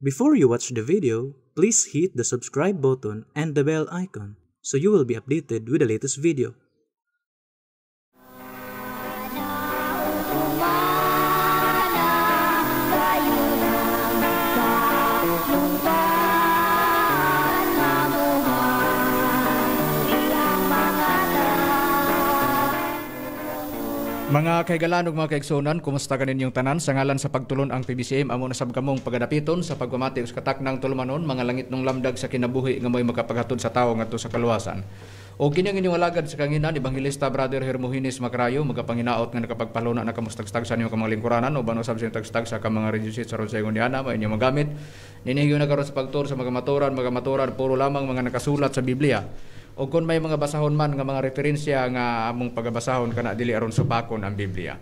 Before you watch the video, please hit the subscribe button and the bell icon so you will be updated with the latest video. Mga kaigalan ug mga kaigsunan, kumusta ka ninyong tanan? Sa ngalan sa pagtulon ang PBCM amo na sab kamong pagadapiton sa pagpamati sa kataknang tulumanon, mga langit nung lamdag sa kinabuhi nga mo'y makapaghatod sa tawo ngadto sa kaluwasan. O kini ang inyong alagad sa kanginan, Evangelista Brother Hermogenes Macrayo, magapanginaot nga nakapagpaluna na kamustagstag sa inyong kamang lingkuranan o bano sab sa tagstag sa kamang reducit sa ron sa ingon may inyong magamit. Ninigyo na karon sa pagtur sa magamaturan puro lamang mga nakasulat sa Biblia. O kung may mga basahon man nga mga referensya nga among pagabasahon kana dili aron supakon ang Biblia.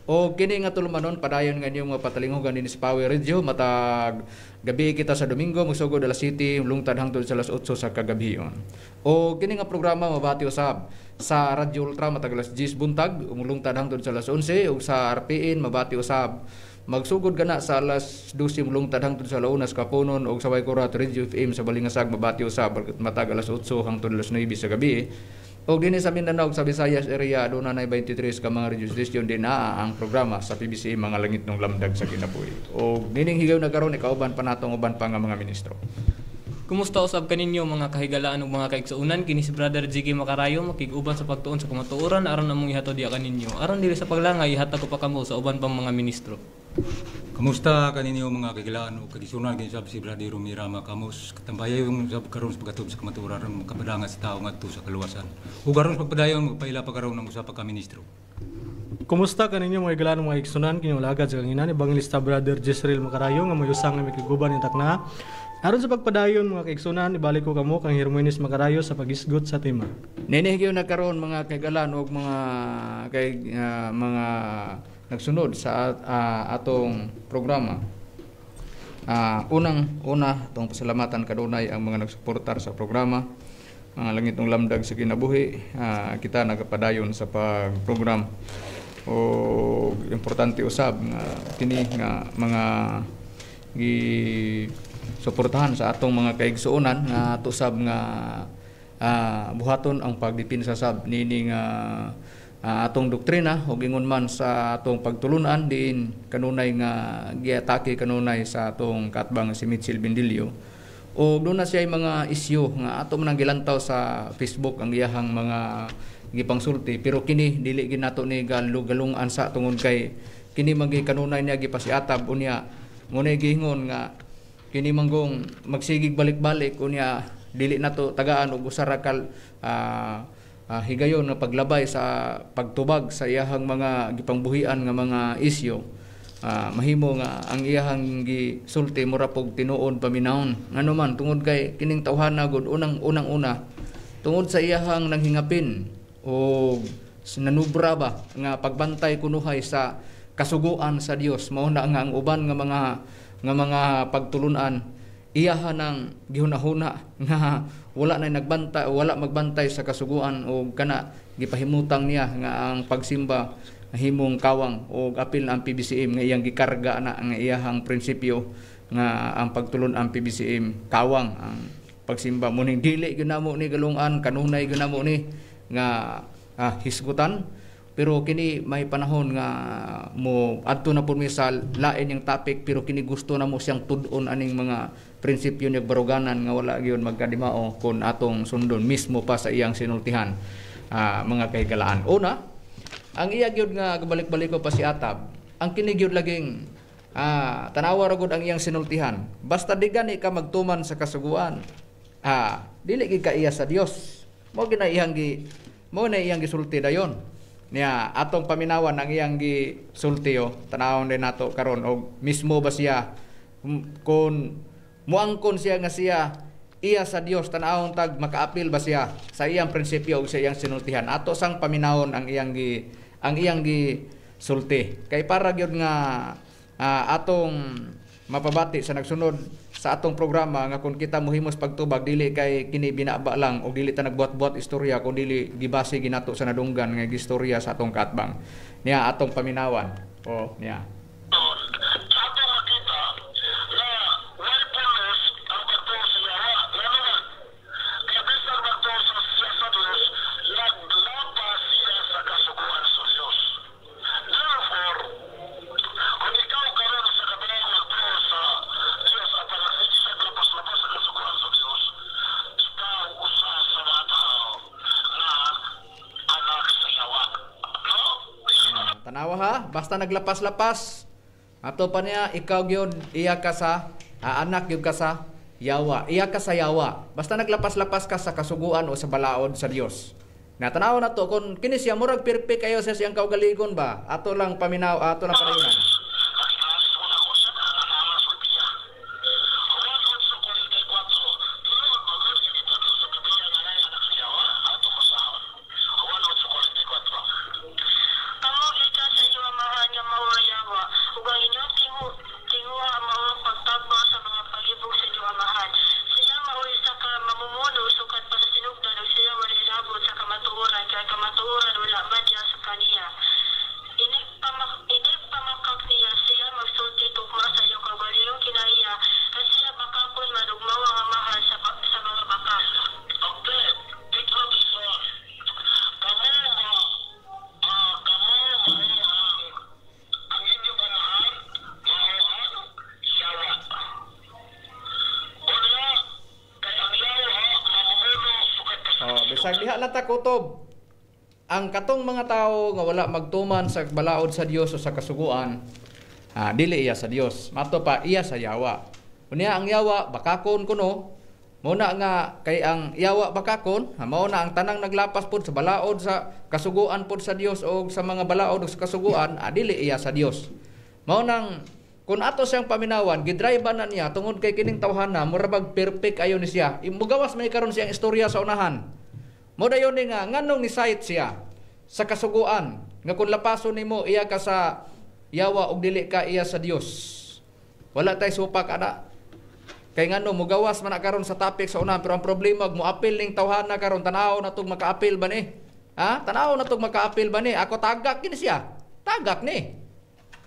O kini nga tulumanon padayon nga inyong mga patalinghogan dinhi sa Power Radio matag gabi kita sa Domingo magsugod alas 7 lungtad hangtod sa alas 8 sa kagabion. O kini nga programa mabati usab sa Radio Ultra matag alas 10 buntag umulungtad hangtod sa alas 11 ug sa RPN mabati usab magsugod gana sa alas 12 lungtad hangtod sa launas kapunon og sa Waykurat Radio FM sa Balingasag mabati usab matag alas 8 hangtod alas 9 sa gabi. Og dinhi sa Mindanao sa Visayas area aduna nay 23 ka mga radio station din ang programa sa PBC mga langit ng lamdag sa kinabuhi. Og nining higaw na karon ikauban pa natong uban pa nga mga ministro. Kumusta usab kaninyo mga kahigalaan ug mga kaigsuunan, kini si Brother Jiggy Macarayo makig-uban sa pagtuon sa kamatuoran aron among ihatod diha kaninyo. Aron dili sa paglangay ihatag ko pa kamo sa uban pang mga ministro. Kumusta kaninyo mga kagilaan o kadisunan kini sab si Brother Romira Macamos katambayan yung sab karon sa pagatuon sa kamatuoran aron makabadangan sa tawo ngadto sa kaluwasan. Ug aron pagpadayon magpaila pa karon ng usa pa ka ministro. Kumusta kaninyo mga igalaan mga igsunan kinyong lagad sa kanginan Evangelista Brother Jezreel Macarayo nga mayusang nga mikiguban ni takna. Aron sa pagpadayon mga kaigsunan ibalik ko kamo kang Hermogenes Macarayo sa pagisgot sa tema. Ninihigyo na karon mga kaigalan og mga mga nagsunod sa atong programa. Una tong pasalamatan kadunay ang mga nagsuportar sa programa. Mga langit ng lamdag sa kinabuhi, kita nagapadayon sa pagprogram. O importante usab nga kini nga mga suportahan sa atong mga kaigsuonan nga tusab nga buhaton ang pagdipinsa sab nini nga atong doktrina ug ingon man sa atong pagtulunan din kanunay nga giatake kanunay sa atong katbang si Mitchell Bendilio. O doon na siya mga isyu nga ato man gilantaw sa Facebook ang iyahang mga gipangsulti pero kini dili ginato ni galungan sa tungod kay kini magi kanunay niya gipasiatab unya ngunay giingon nga kini manggong magsigig balik-balik unya dili nato tagaan og usarakal higayon na paglabay sa pagtubag sa iyahang mga gipangbuhian nga mga isyu. Mahimo nga ang iyahang gisulti mura pog tinuod paminahon ngano man tungod kay kining tawhana gud unang-una tungod sa iyahang nanghingapin o nanubra ba nga pagbantay kunuhay sa kasuguan sa Dios mao na nga ang uban nga mga pagtulunan iyahan ang gihunahuna nga wala magbantay sa kasuguan o kana gipahimutang niya nga ang pagsimba himong kawang o apil ang PBCM nga iyang gikarga na nga iyahang prinsipyo nga ang pagtulon ang PBCM kawang ang pagsimba muning dili ginamo ni galungan kanunay ginamo ni nga hisgutan pero kini may panahon nga mo adto na pud mi sa lain yung topic pero kini gusto na mo siyang tud-on aning mga prinsipyo ni baruganan nga wala gyud magkadimao kun atong sundon mismo pa sa iyang sinultihan mga kahigalaan. Una, ang iya gyud nga gabalik-balik ko pa si Atab ang kini gyud laging tanawa ra gud ang iyang sinultihan basta di gani ka magtuman sa kasuguan dili gid ka iya sa Dios mo na iyang gisulti dayon niya atong paminawan ang iyang gisultiyo tanawon din nato karon og mismo ba siya kun muangkon siya nga siya iya sa Dios tanawon tag makaapil ba siya sa iyang prinsipyo ug sa iyang sinultihan ato sang paminawon ang iyang gisulti kay para gyud nga atong mapabati sa nagsunod sa atong programa nga kung kita mohimos pagtubag dili kay kini binaba lang o dili ta nagbuhat-buhat istorya kung dili gibase ginato sa nadunggan nga istorya sa atong katbang niya atong paminawan o niya. Ato makita na why basta naglapas-lapas. Ato pa niya, ikaw gyud iya ka sa anak gyud ka sa yawa. Iya ka sa yawa. Basta naglapas-lapas ka sa kasuguan o sa balaod sa Dios. Natanaw na to kung kini siya murag perfect kayo sa siyang kaugalingon ba? Ato lang paminaw, ato lang padayonan. Bisag diha na ta kutob. Ang katong mga tao nga wala magtuman sa balaod sa Dios o sa kasuguan, dili iya sa Dios. Mato pa iya sa yawa. Unya ang yawa bakakon kuno. Muna nga kay ang yawa bakakon, mao na ang tanang naglapas pud sa balaod sa kasuguan pud sa Dios o sa mga balaod sa kasuguan, dili iya sa Dios. Mao nang kun ato siyang paminawan, gidriban na niya tungod kay kining tawhana, murabag perfect ayo ni siya. Imugawas may karon siyang istorya sa unahan. Mo dayon ni nga nganong ni sight siya sa kasuguan nga kun lapason nimo iya ka sa yawa ug dili ka iya sa Dios. Wala tay supak ana. Kay ngano mo gawas man karon sa topic sa unahan pero ang problema mo apil ning tawhana karon tanaw na tug maka-apil ba ni? Tanaw na tug maka-apil ba ni? Ako tagak kini siya. Tagak ni.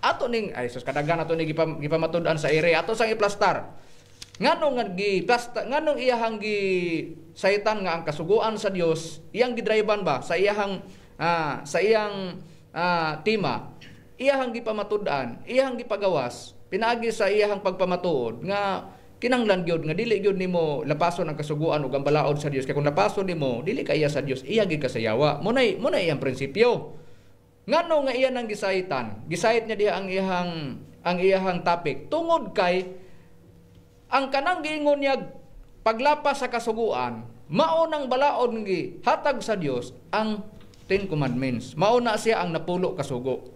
Ato ning ay sus kadagan ato ni gipamatud-an sa ere ato sang iplastar. Nganong nganong iyahang gi saitan nga ang kasuguan sa Dios, iyang gidriban ba sa iyang tima, iyahang gipamatud-an, iyahang gipagawas, pinaagi sa iyahang pagpamatuod nga kinanglan gyud nga dili gyud nimo lapason ang kasuguan ug ang balaod sa Dios. Kay kung lapason nimo, dili ka iya sa Dios, iya gid ka sa yawa. Munay iyang prinsipyo. Ngano nga iya nang gisaitan? Gisait niya diha ang iyahang topic tungod kay ang kanang giingon niya paglapas sa kasuguan, mao nang balaod gi hatag sa Dios ang 10 Commandments. Mao na siya ang napulo kasugo.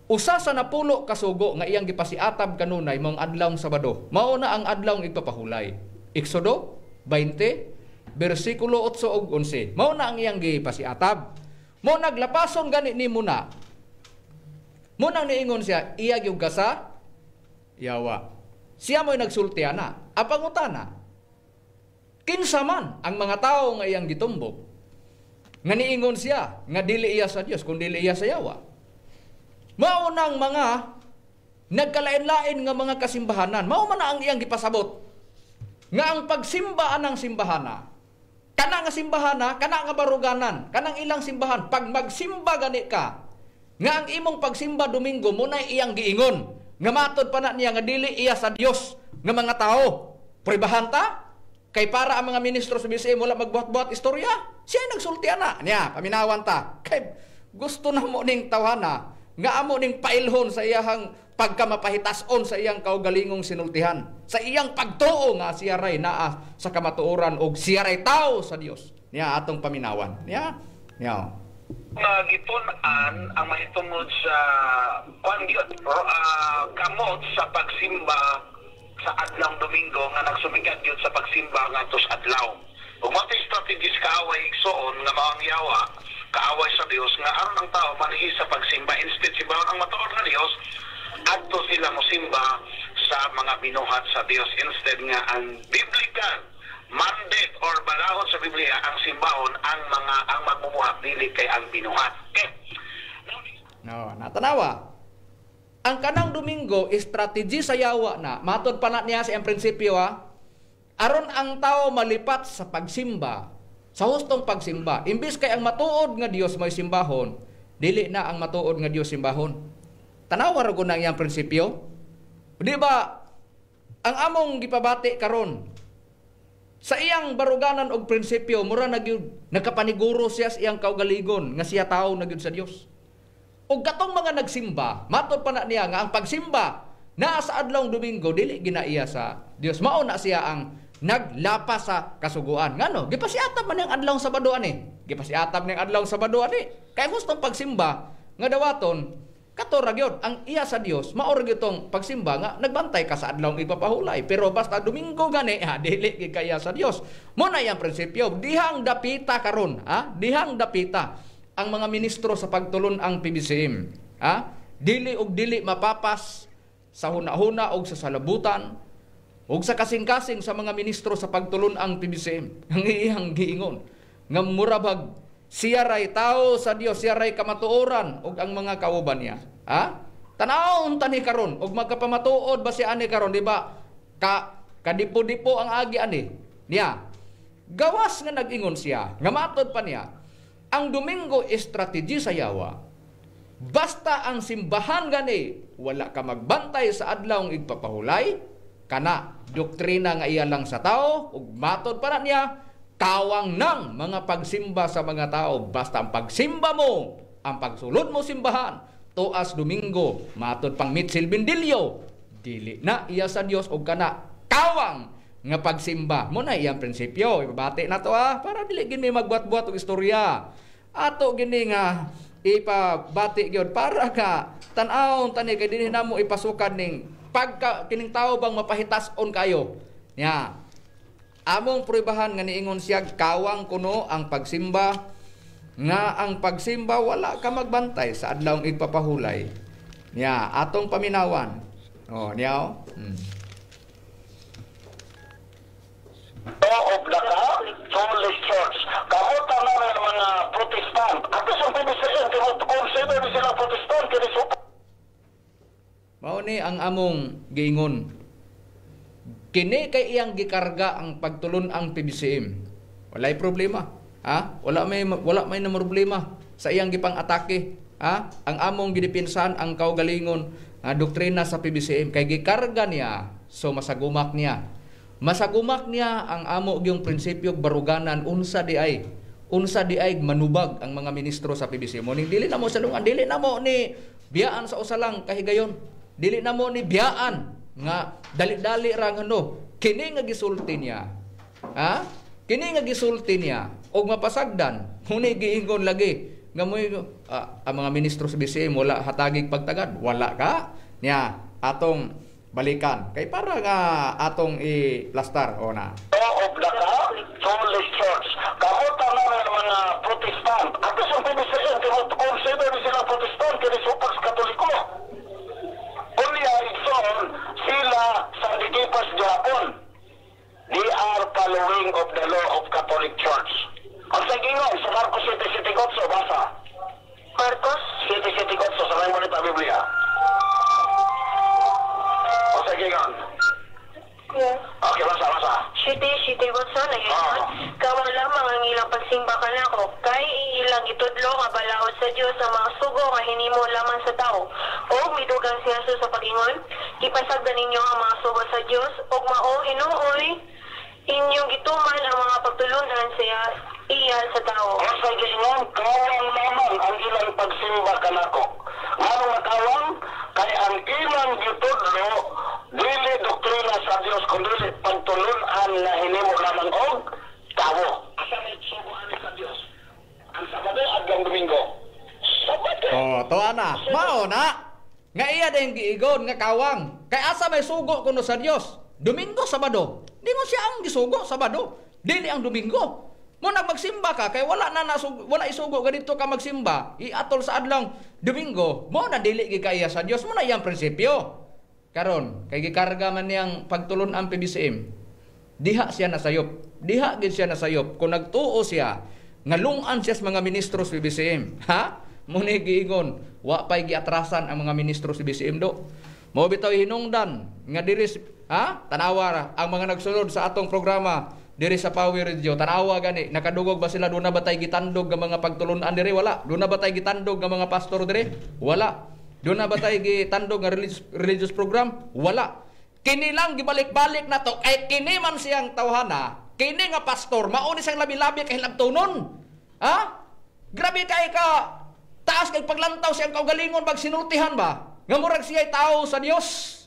Usa sa napulo kasugo nga iyang gipasiatab kanunay mong adlawng Sabado. Mao na ang adlawng igpapahulay. Exodo 20 bersikulo 8 ug 11. Mao na ang iyang gipasiatab. Mo naglapason gani nimo na. Mo nang niingon siya iya gyud ka sa yawa. Siya mo'y nagsultian na. Apangutana, kinsa man ang mga tao nga iyang gitumbok, nga niingon siya, nga dili iya sa Dios, kung dili iya sa yawa. Maunang mga nagkalain-lain nga mga kasimbahanan, mao man ang iyang gipasabot, nga ang pagsimba anang simbahana, kana nga simbahana, kana nga baruganan, kanang ilang simbahan, pag magsimba gani ka, nga ang imong pagsimba Domingo, muna iyang giingon, nga matod pa na niya nga dili iya sa Dios nga mga tao. Pribahan ta kay para ang mga ministro sa BCM wala magbuhat-buhat istorya. Siya nagsultian na niya, paminawan ta. Kay gusto na mo ning tawhana nga amo ning pailhon sa iyang pagkamapahitason sa iyang kaugalingong sinultihan. Sa iyang pagtuo nga siya ray naa sa kamatuoran og siya ray tao sa Dios. Niya atong paminawan. Niya. Gitunan ang mahitungod sa kamot sa pagsimba sa adlawng Domingo nga nagsumikat yun sa pagsimba ngadto sa adlaw. Ug mo strategies kaaway igsoon nga maong yawa, kaaway sa Dios nga aron ang tao manhi sa pagsimba instead simbahan ang matuod nga Dios adto sila mosimba sa mga binuhat sa Dios instead nga ang biblical mandate or balahon sa Biblia ang simbahon ang magmumuhat dili kay ang binuhat. Okay. No, natanawa. Ang kanang Domingo strategy sa yawa na matod pa na niya sa prinsipyo aron ang tao malipat sa pagsimba, sa hustong pagsimba. Imbis kay ang matuod nga Dios may simbahon, dili na ang matuod nga Dios simbahon. Tanawa ra gud nang iyang prinsipyo. Di ba ang among gipabati karon sa iyang baruganan og prinsipyo mura nakapaniguro siya sa iyang kaugaligon nga siya tao na gyud sa Dios. ug katong mga nagsimba, matod pa na niya nga ang pagsimba na sa adlawng Domingo dili ginaiya sa Dios. Mao na siya ang naglapas sa kasuguan. Ngano? Gipasiatab man ang adlawng Sabado ani. Gipasiatab ning adlawng Sabado ani. Kay gustong pagsimba nga dawaton katora gyud ang iya sa Dios. Mao ra gyud pagsimba nga nagbantay ka sa adlawng ipapahulay. Pero basta Domingo gani dili gid kaya sa Dios. Mo na yang prinsipyo. Dihang dapita karon, dihang dapita ang mga ministro sa pagtulon ang PBCM. Dili og dili mapapas sa hunahuna og sa salabutan ug sa kasing-kasing sa mga ministro sa pagtulon ang PBCM. Ang iyang giingon nga murabag siya ray tao sa Dios, siya ray kamatuoran ug ang mga kauban niya. Tanawon tani karon ug magkapamatuod ba si ani karon, di ba? Kadipo-dipo ang agi ani niya. Gawas nga nag-ingon siya, nga matod pa niya, ang Domingo strategy sa yawa. Basta ang simbahan gani wala ka magbantay sa adlawng igpapahulay, kana doktrina nga iya lang sa tao ug matod para niya kawang nang mga pagsimba sa mga tao. Basta ang pagsimba mo, ang pagsulod mo simbahan tuas Domingo, matod pang mitsil bindilyo, dili na iya sa Dios ug kana kawang nga pagsimba. Mo na iyang prinsipyo. Ibabati na to para dili gini magbuat-buat og istorya. Ato gini nga ipabati gyud para ka tan-awon tani kay dinhi namo ipasukan ning pagka kining tao bang mapahitas-on kayo. Nya. Among prubahan nga niingon siya kawang kuno ang pagsimba nga ang pagsimba wala ka magbantay sa adlawng igpapahulay. Nya, atong paminawan. Niyaw. Of the Catholic Church. Kamutan na ng mga Protestant. At sa PBCM, consider sila Protestant, kini supa. Mao ni ang among giingon. Kini kay iyang gikarga ang pagtulon ang PBCM. Walay problema. Wala may na problema sa iyang gipang atake. Ang among gidipinsan ang kaugalingon doktrina sa PBCM kay gikarga niya, so masagumak niya. Masagumak niya ang amo gyung prinsipyo baruganan unsa di ay manubag ang mga ministro sa PBCM. Mo dili na mo salungan, dili na mo ni biyaan sa usalang kahigayon. Dili na mo ni biyaan nga dali-dali ra ngano kini nga gisulti niya. Kini nga gisulti niya og mapasagdan. Huni giingon lagi nga moy ang mga ministro sa PBCM wala hatagig pagtagad, wala ka niya atong balikan kay para nga atong i-plastar na. Of the Catholic Church. Kamutan na ng mga Protestant. At sa PBCM, consider sila Protestant, kini supak sa Katoliko. Unya igsoon sila sa dikipas Japon. They are following of the law of Catholic Church. Ang sagingon sa Marcos 7:7 basa. Marcos 7:7 sa may monita Biblia. Ang sagingon. Okay, basa. Shiti basa na yun. Kamu lamang ang ilang pagsimba ka na ko. Kay ilang itudlo nga balaod sa Diyos ang mga sugo nga hinimo lamang sa tao. O midugang siya sa pagingon, ipasagdan ninyo ang mga sugo sa Diyos o mao hinuoy inyong gituman ang mga pagtulunan siya iyan sa tao. Ang sagingon, kawang lamang ang ilang pagsimba ka na ko. Ano makawang? Kay ang ilang gitudlo dili doktrina sa Dios kundi pagtulunan na hinimo lamang og tao. Asa may subuan sa Dios? Ang Sabado adlong Domingo. Sabado. To ana, mao na. Nga iya din giigon nga kawang. Kay asa may sugo kuno sa Dios? Domingo, Sabado. Di mo siya ang gisugo Sabado. Dili ang Domingo. Mo magsimba ka kay wala isugo ganito ka magsimba. Iatol sa adlong Domingo. Mo na dili gikaya sa Dios. Mo na iyang prinsipyo. Karon kay gikarga man niyang pagtulon ang PBCM. Diha siya nasayop. Diha gid siya nasayop kung nagtuo siya nga lungan siya sa mga ministro sa PBCM. Muni giingon, wa pay giatrasan ang mga ministro sa PBCM do. Mao bitaw hinungdan nga diri tanawa ra ang mga nagsunod sa atong programa diri sa Power Radio. Tanawa gani nakadugog ba sila do na batay gitandog nga mga pagtulunan diri? Wala. Do na batay gitandog nga mga pastor diri? Wala. Do na batay gitandog nga religious program? Wala. Kini lang gibalik-balik na to ay kini man siyang tawhana. Kini nga pastor mao ni siyang labi-labi kay labtunon. Grabe kay ka taas kay paglantaw siyang kaugalingon bag sinultihan ba? Nga murag siya tao sa Dios.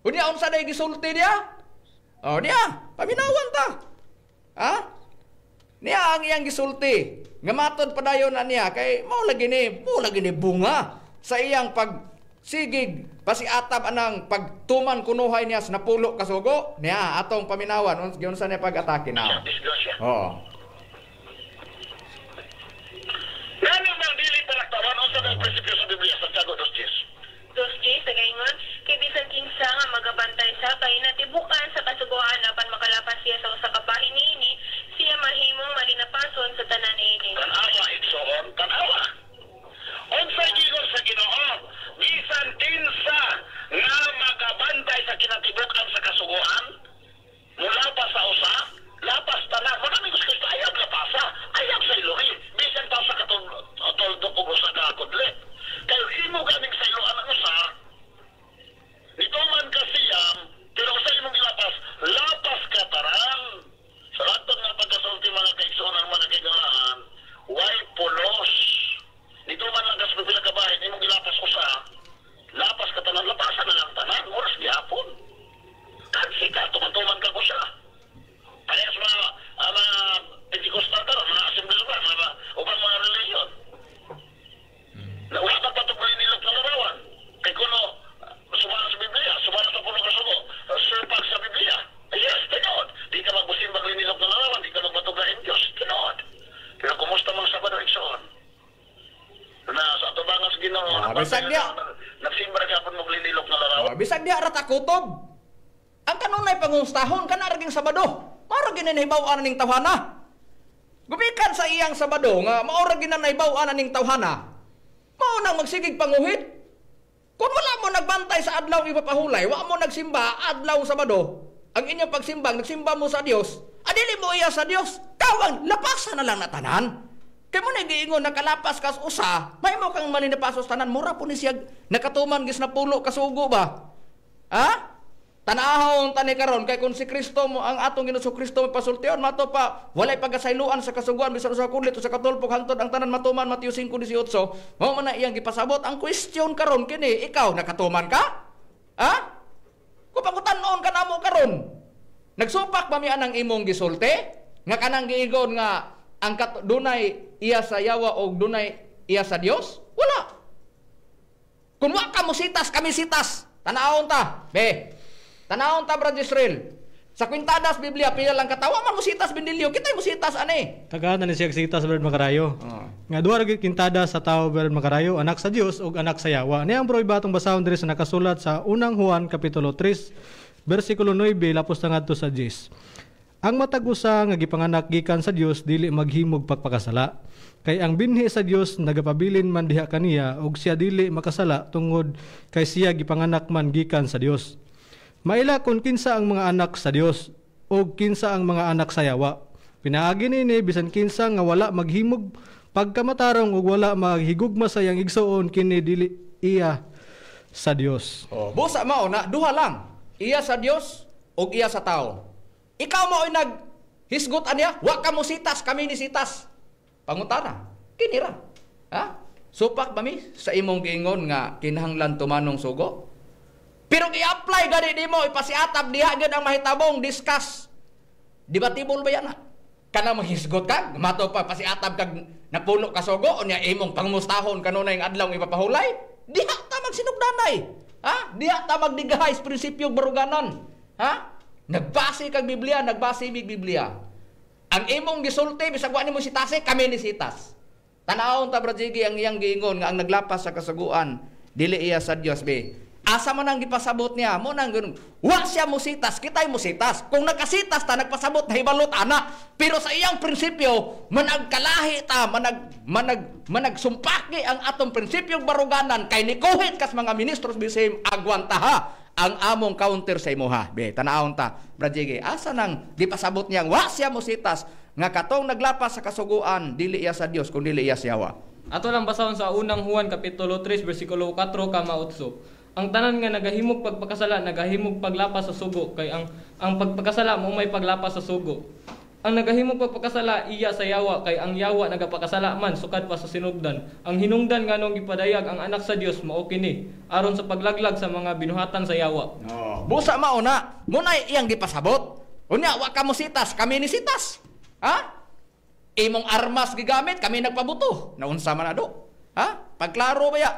Unya unsa day gisulti niya? Oh, niya, paminawan ta. Ha? Niya ang iyang gisulti. Nga matod padayon na niya kay mao lagi ni bunga sa iyang pagsigig pasiatab anang pagtuman kunuhay niya sa napulo kasugo niya atong paminawan unsa niya pag-atake na. Oo. Ngano nang dili palaktawan unsa ang prinsipyo sa Biblia sa Santiago 2:10? 2G sa gaingon, kay bisan kinsa nga magabantay sa kay natibukan sa kasuguan apan makalapas siya sa usa ka bahin niini, siya mahimong malinapason sa tanan niini. Tanawa igsoon, tanawa. Unsa gigon sa Ginoo? Bisan kinsa nga magabantay sa kinatibukan sa kasuguan, mula pa sa usa, lapas tanan. Manami gusto sa ayab lapasa, ayab sa ilori, bisan pa sa katuldo ko sa kakudlit. Kaya imo ganing sa iloan ang usa, nito man kasiyam, pero sa imong ilapas, lapas ka taran. Sa lahat nga pagkasulti mga kaigsunan, mga kaigalaan, way pulos. Nito man lang kas pipila kabahin, imong ilapas usa, lapas ka tanan, lapasan na lang tanan, oras gihapon. Kansi ka, tuman-tuman ka ko siya. Kaya sa mga Pentecostal ka, mga assembly ba, mga ubang mga religion. Na wala ka patuloy nilog ng larawan. Kay kuno, sumala sa Biblia, sumala sa puno kasugo, surpag sa Biblia. Yes, tinood. Di ka magbusin maglinilog ng larawan, di ka magmatuglain Diyos, tinood. Pero kumusta mga Sabado igsoon? Na sa atubangan sa Ginoo, bisag niya. nagsimba ka po maglinilog ng larawan. Bisag diya ra takutob. Ang kanunay pangustahon kana raging Sabado. Mao ra ginanahibaw-an ning tawhana. Gumikan sa iyang Sabado nga mao ra ginanahibaw-an ning tawhana. Mao nang magsigig panguhit. Kung wala mo nagbantay sa adlaw ipapahulay, wa mo nagsimba adlaw Sabado, ang inyong pagsimbang nagsimba mo sa Dios, adili mo iya sa Dios. Kawang lapasan na lang na tanan. Kay mo nagiingon nakalapas kas usa, may mo kang maninapasos tanan mura po ni siya nakatuman gis na pulo kasugo ba? Ha? Tanahon tani karon kay kung si Kristo mo ang atong Ginoo Kristo pasultion mato pa walay pagkasayloan sa kasuguan bisan sa kulit o sa katulpok hangtod ang tanan matuman Mateo 5:18 mao man na iyang gipasabot. Ang question karon kini ikaw nakatuman ka? Ha? Kung pangutan-on ka namo karon nagsupak ba mi anang imong gisulti nga kanang giigon nga ang dunay iya sa yawa o dunay iya sa Dios? Wala. Kung wa ka mo sitas kami sitas tanahon ta be. Tanahon ta Brad Israel. Sa kwintadas Biblia pila lang katawa man musitas bindilyo, kitay musitas ani. Tagaan na siya sitas Brad Makarayo. Nga duha ra kintada sa tao Brad Makarayo, anak sa Dios ug anak sa yawa. Niya ang bro ibatong basahon diri sa nakasulat sa unang Juan kapitulo 3 bersikulo 9 lapos na ngadto sa 10. Ang matag usa nga gipanganak gikan sa Dios dili maghimog pagpakasala. Kay ang binhi sa Dios nagapabilin man diha kaniya ug siya dili makasala tungod kay siya gipanganak man gikan sa Dios. Maila kung kinsa ang mga anak sa Dios o kinsa ang mga anak sa yawa. Pinaagi nini bisan kinsa nga wala maghimog pagkamatarong o wala maghigugma sa yang igsoon kini dili iya sa Dios. Oh, busa mao na duha lang. Iya sa Dios o iya sa tao. Ikaw mo ay naghisgot aniya, wa ka mo sitas, kami ni sitas. Pangutana, kini ra. Ha? Supak ba mi sa imong giingon nga kinahanglan tumanong sugo? Pero i-apply gani nimo ipasiatab diha gyud ang mahitabong discuss. Debatable ba yan? Kana maghisgot ka, mato pa pasiatab kag napuno ka sugo unya imong pangmustahon kanunay ang adlaw ipapahulay? Diha ta magsinugdanay. Ha? Diha ta magdigahay sa prinsipyong baruganan. Ha? Nagbase kag Biblia, nagbase mig Biblia. Ang imong gisulti bisag wa nimo sitase, kami ni sitas. Tanawon ta Brajigi ang iyang giingon nga ang naglapas sa kasaguan dili iya sa Dios be. Asa man ang gipasabot niya, mo nang ganoon. Wa siya musitas, kitay musitas. Kung nakasitas ta, nagpasabot na hibalot ana. Pero sa iyang prinsipyo, managkalahi ta, managsumpaki ang atong prinsipyong baruganan kay nikuhit kas mga ministros bisim agwantaha ang among counter sa imuha. Be, tanawon ta, Brajigi, asa nang gipasabot niya, wa siya musitas nga katong naglapas sa kasuguan, dili iya sa Dios, kung dili iya sa yawa. Ato lang basahon sa unang Juan kapitulo 3 bersikulo 4 kama 8. Ang tanan nga nagahimog pagpakasala, nagahimog paglapas sa sugo kay ang pagpakasala mo may paglapas sa sugo. Ang nagahimong pagpakasala iya sa yawa, kay ang yawa nagapakasala man sukad pa sa sinugdan. Ang hinungdan nganong gipadayag ang anak sa Dios mao kini aron sa paglaglag sa mga binuhatan sa yawa. Busa mauna, muna iyang gipasabot. Unya, wa ka mo sitas, kami ni sitas. Ha? Imong armas gigamit, kami nagpabuto. Naunsa man na do? Ha? Pagklaro ba ya?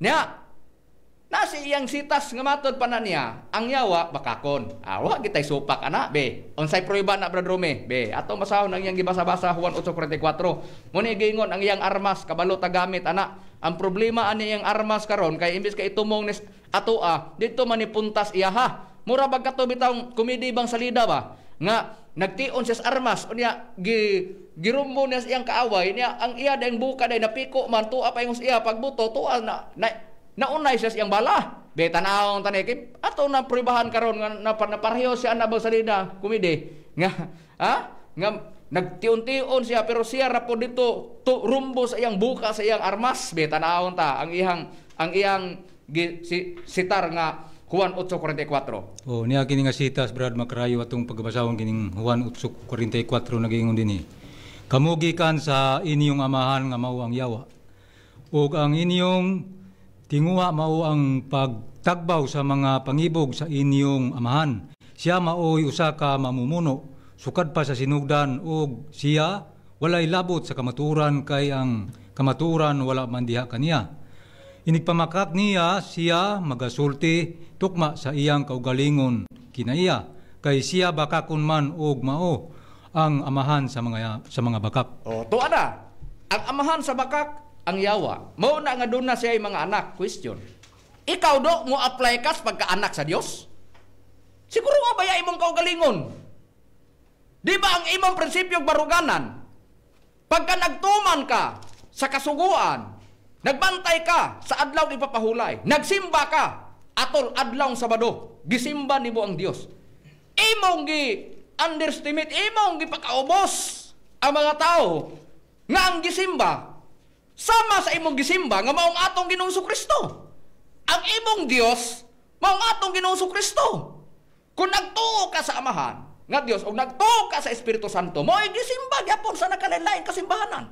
Nya, nasi iyang sitas nga matod pa na niya, ang yawa bakakon. Awa gitay supak ana, be. Unsay prueba na Brad Rome, be. Ato masahon ang iyang gibasa-basa Juan 8:44. Muna gingon ang iyang armas kabalo tagamit ana. Ang problema ani iyang armas karon kay imbis kay itumong ni atoa, dito man ipuntas iya ha. Mura bag kato bitang komedi bang salida ba? Nga nagtion siya sa armas unya girumbo niya iyang kaaway niya ang iya dayang buka day napiko man tuwa pa yung iya pagbuto tuwa naunay siya iyang bala. Betanawon tanikim ato na pribahan karon nga napareho siya na bang salida komedi nga nga nagtion-tion siya pero siya ra po dito rumbo sa iyang buka sa iyang armas. Betanawon ta ang iyang sitar nga Juan 8:44. Oh, niya kini nga sitas Brad Macarayo atong pagbasahon kining Juan 8:44 nagingon dinhi. Kamo gikan sa inyong amahan nga mao ang yawa. Ug ang inyong tinguha mao ang pagtagbaw sa mga pangibog sa inyong amahan. Siya maoy usa ka mamumuno sukad pa sa sinugdan ug siya walay labot sa kamaturan kay ang kamaturan wala man diha kaniya. Inigpamakat niya siya magasulti tukma sa iyang kaugalingon kinaiya kay siya bakakon man og mao ang amahan sa mga bakak. Oh, tuwa na. Ang amahan sa bakak ang yawa. Mao na nga doon na siya mga anak. Question. Ikaw do mo apply kas pagkaanak sa Dios? Siguro nga baya imong kaugalingon. Di ba ang imong prinsipyo baruganan? Pagka nagtuman ka sa kasuguan, nagbantay ka sa adlaw ipapahulay, nagsimba ka atol adlaw Sabado, gisimba nimo ang Dios. Imong gi underestimate, imong gi pakaubos ang mga tao nga ang gisimba sama sa imong gisimba nga maong atong Ginoong Kristo. Ang imong Dios maong atong Ginoong Kristo. Kung nagtuo ka sa amahan nga Dios o nagtuo ka sa Espiritu Santo, mo'y gisimba gyapon sa nakalain-lain kasimbahanan.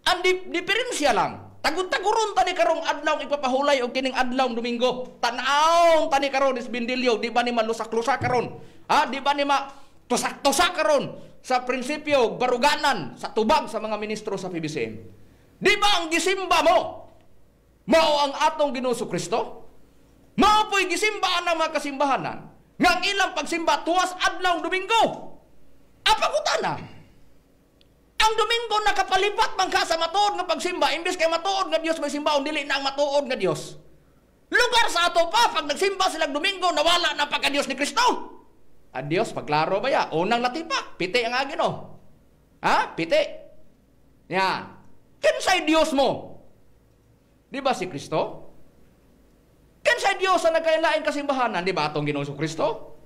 Ang diferensya lang, tagud-taguron tani karong adlaw ipapahulay o kining adlaw Domingo. Tan-aw tani karon is bindilyo, di ba ni malusak-lusak karon? Di ba ni tusak-tusak karon sa prinsipyo baruganan sa tubag sa mga ministro sa PBCM? Di ba ang gisimba mo mao ang atong Ginoong Kristo? Mao po'y gisimba ang mga kasimbahanan nga ang ilang pagsimba tuwas adlaw Domingo. Apakutana? Ang Domingo nakapalipat man ka sa matuod nga pagsimba, imbes kay matuod nga Dios may simbaon, dili na ang matuod nga Dios. Lugar sa ato pa, pag nagsimba silang Domingo, nawala na pagka-Dios ni Kristo. Ang Dios, pagklaro ba ya? Unang natipak, piti ang agin o. Piti. Yan. Kinsay Dios mo? Di ba si Kristo? Kinsay Dios sa nagkailain kasimbahanan? Di ba atong Ginoong Kristo?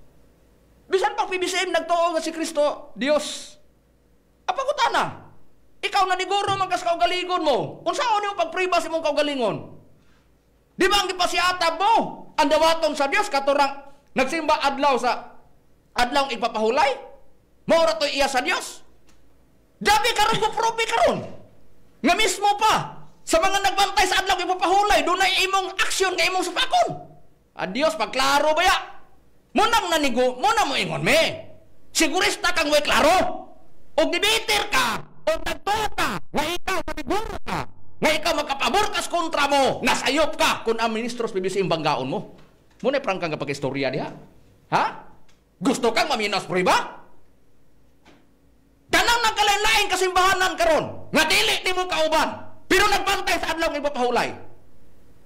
Bisan pang PBCM nagtuo nga si Kristo, Dios. Apakutana? Ikaw na niguro magkas kaugalingon mo. Kung saan yung pagpriba sa mong kaugalingon? Di ba ang ipasyatab mo? Ang dawaton sa Dios katurang nagsimba adlaw sa adlaw ipapahulay? Maura to iya sa Dios? Dabi karon ko probe karon. Nga mismo pa sa mga nagbantay sa adlaw ipapahulay, doon ay imong aksyon nga imong supakon. Adios, pagklaro ba ya? Munang nanigo, muna mo ingon me. Sigurista kang way klaro. O dibiter ka, o nagtuo ka, nga ikaw maniguro ka, nga ikaw magkapaborkas kontra mo, nasayop ka kung ang ministros PBC yung banggaon mo. Muna prang kang kapag-istorya diha. Gusto kang maminas priba? Kanang nagkalain-lain kasimbahanan karon, nga dili di mo kauban, pero nagbantay sa adlaw ng ipapahulay.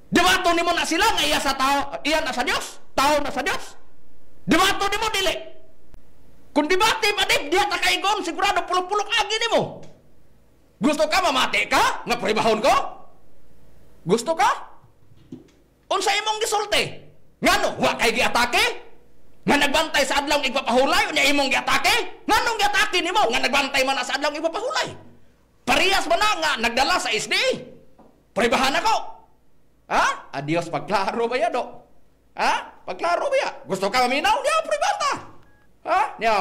Dibato ni mo na sila nga iya sa tao, iya na sa Dios, tao na sa Dios. Dibato ni mo dili. Kung dibati pa di, diya ta kaigon, sigurado pulok-pulok agi ni mo. Gusto ka mamati ka? Nga pribahon ko? Gusto ka? Unsa imong gisulti? Ngano, wa kay giatake? Nga nagbantay sa adlaw igpapahulay, unya imong giatake? Nganong giatake nimo? Nga nagbantay man na sa adlaw igpapahulay. Parehas ba na nga nagdala sa SDA? Pribahan ako. Adios, pagklaro ba ya, do? Pagklaro ba ya? Gusto ka maminaw? Niya, pribata. Niya.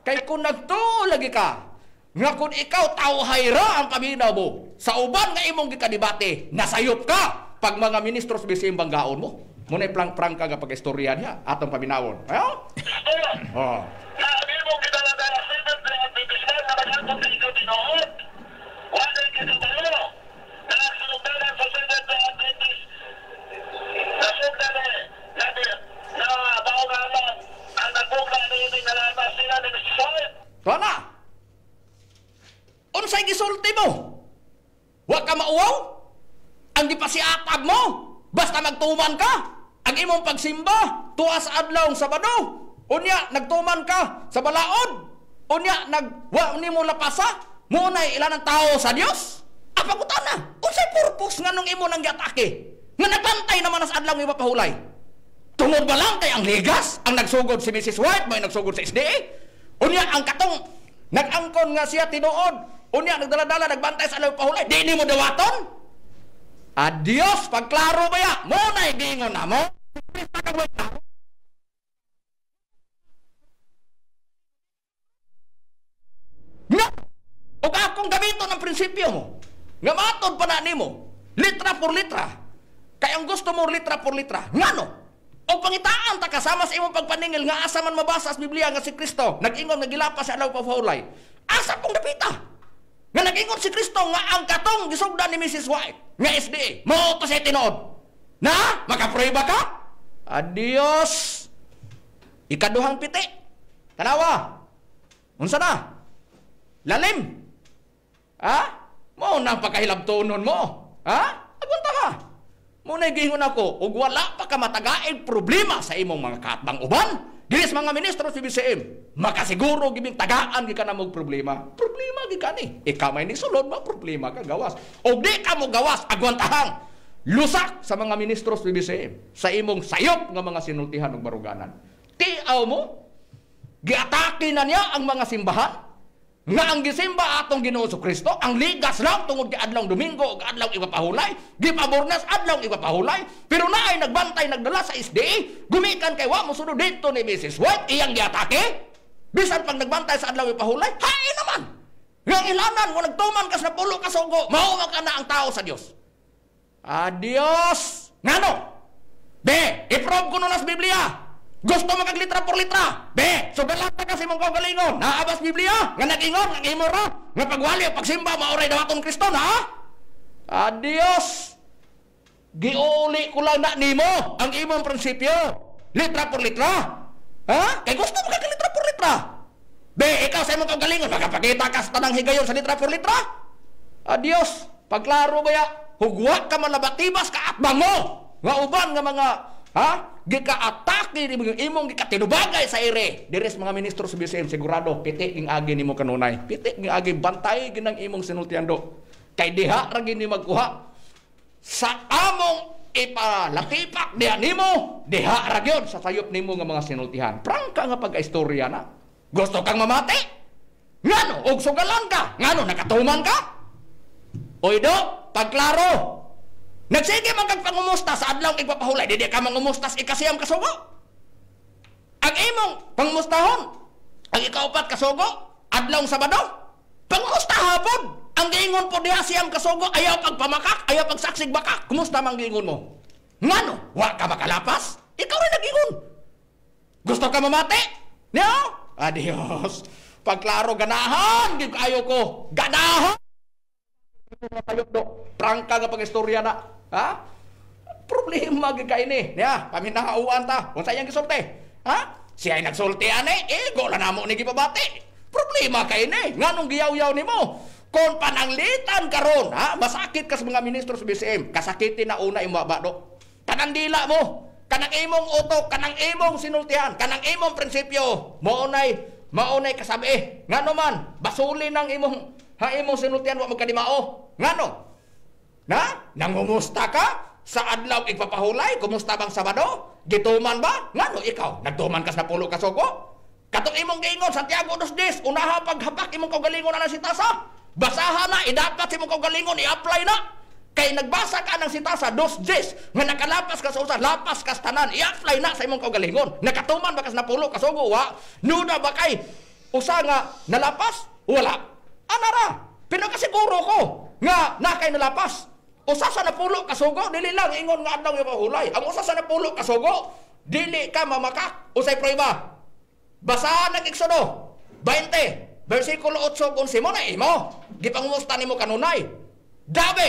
Kay kung nagtuo lagi ka, nga kung ikaw tawhayra ang paminaw mo, sa uban nga imong gikadibate, nasayop ka pag mga ministro sa BCM banggaon mo. Muna'y prang-prang ka nga pag-istorya niya, atong paminawon. Ayaw? Oh. Sabi mo kita na dala sa ibang pinag-bibisman na mag-akong ikaw tinood. Wala kita tayo. Nakasunugdanan sa Senate na Adventist. Nasugdanan na baong naman ang nagbukla na yun nalaman sila ni Mr. Soil. Tuana! Unsay gisulti mo? Wa ka mauwaw? Ang gipasiatab mo? Basta magtuman ka? Ang imong pagsimba tuwa sa adlaw Sabado. Unya nagtuman ka sa balaod. Unya wa nimo lapasa. Munay ilan ang tao sa Dios? Apagutana. Unsay purpose nganong imo nang giatake? Nga nagpantay naman sa adlaw iba pahulay. Tungod ba lang kay ang ligas ang nagsugod si Mrs. White, may nagsugod sa SDA? Unya ang katong nag-angkon nga siya tinuod. Unya nagdala-dala nagbantay sa adlaw pahulay. Di nimo dawaton? Adios, pagklaro ba ya? Muna'y gingon na mo? Nga! O akong gamito ng prinsipyo mo. Nga matod pa na nimo. Litra por litra. Kaya ang gusto mo litra por litra. Nga no? O pangitaan ta kasama sa imong pagpaningil nga asa man mabasa sa Biblia nga si Kristo. Nag-ingon nagilapas sa alaw pahulay. Asa kong dapita? Nga nag-ingon si Kristo nga ang katong gisugdan ni Mrs. White nga SDA, mo to siya tinood. Na? Makaprueba ka? Adios. Ikaduhang piti. Tanawa. Unsa na? Lalim. Ha? Mo nang pagkahilabtonon mo. Ha? Agunta ka. Muna gingon ako, ug wala pa ka matagaig problema sa imong mga katbang uban. Dinis mga ministro sa BCM, makasiguro gibing tagaan gi ka na mong problema. Problema gi ka ni. Ikaw may nisulod ba problema ka gawas. O di ka mo gawas agwantahang lusak sa mga ministro sa BCM sa imong sayop nga mga sinultihan ug baruganan. Tiaw mo giatake na niya ang mga simbahan nga ang gisimba atong Ginoo sa Kristo, ang ligas lang tungod kay adlaw Domingo ug adlaw ipapahulay, gipabornas adlaw ipapahulay, pero naay nagbantay nagdala sa SDA, gumikan kay wa mosunod dito ni Mrs. White iyang giatake. Bisan pag nagbantay sa adlaw ipahulay, hain naman. Nga ilanan mo nagtuman kas na pulo ka sugo, mao man kana ang tao sa Dios. Adios. Ngano? Be, iprove ko no nas Biblia. Gusto mo kag litra por litra? Be, sugalata kasi mong kagalingon. Naabas Biblia, nga nag-ingon, nga imo ra, nga pagwali o pagsimba, maoray dawaton Kristo, na? Adios! Giuli ko lang na nimo ang imong prinsipyo. Litra por litra. Ha? Kay gusto mo kag litra por litra? Be, ikaw sa imong kagalingon, magapakita ka sa tanang higayon sa litra por litra? Adios! Pagklaro ba ya? Hugwa ka malabatibas ka atbang mo! Nga uban nga mga, ha? Gika-atake ni imong gikatinubagay sa ire. Deres mga ministro sa BCM sigurado pitik ning agi nimo kanunay. Pitik ning agi bantay ginang imong sinultian do. Kay diha ra gini magkuha sa among ipalatipak diha nimo, diha ra gyud sa sayop nimo nga mga sinultihan. Prangka nga pag-istorya na. Gusto kang mamati? Ngano og sugalan ka? Ngano nakatuman ka? Oy do, pagklaro. Nagsige man kag pangumusta sa adlaw igpapahulay, di ka mangumustas ikasiyam kasugo. Ang imong pangumustahon, ang ikaupat kasugo, adlaw Sabado, pangumusta hapon. Ang giingon po diha siyam kasugo, ayaw pagpamakak, ayaw pagsaksig bakak. Kumusta man giingon mo? Ngano? Wa ka makalapas? Ikaw rin nagingon. Gusto ka mamati? Niyo? Adios. Pagklaro ganahan, gid kayo ko. Ganahan. Prangka nga pag-istorya na. Ha? Problema gid kay ni. Ya, paminahauan ta. Unsa iyang gisulti? Ha? Siya ay nagsulti ani, ego la namo ni gibabati. Problema kay ni. Nganong giyaw-yaw nimo? Kon pananglitan karon, ha? Masakit ka sa mga ministro sa BCM. Kasakitin na una imong bado. Kanang dila mo, kanang imong utok, kanang imong sinultihan, kanang imong prinsipyo. Maunay kasabi. Ngano man, basuli nang imong sinultihan wa magkadimao. Ngano? Na? Nangumusta ka? Sa adlaw igpapahulay? Kumusta bang Sabado? Gituman ba? Ngano ikaw? Nagtuman ka sa pulo ka sugo? Katong imong giingon, Santiago 2:10, unaha paghapak imong kaugalingon na ng sitasa. Basahan na, idapat imong kaugalingon, i-apply na. Kay nagbasa ka ng sitasa 2:10, nga nakalapas ka sa usa, lapas ka sa tanan, i-apply na sa imong kaugalingon. Nakatuman ba ka sa pulo ka sugo? Wa? Nuda ba kay Usa nga nalapas? Wala. Anara. Pero kasiguro ko nga nakay nalapas. Usa sa napulo kasugo, dili lang ingon nga adlaw yung mahulay. Ang usa sa napulo kasugo, dili ka mamakak. Usay prueba. Basahan ng Exodo 20, versikulo 8 kung mo na imo. Gipangumusta nimo kanunay. Dabe,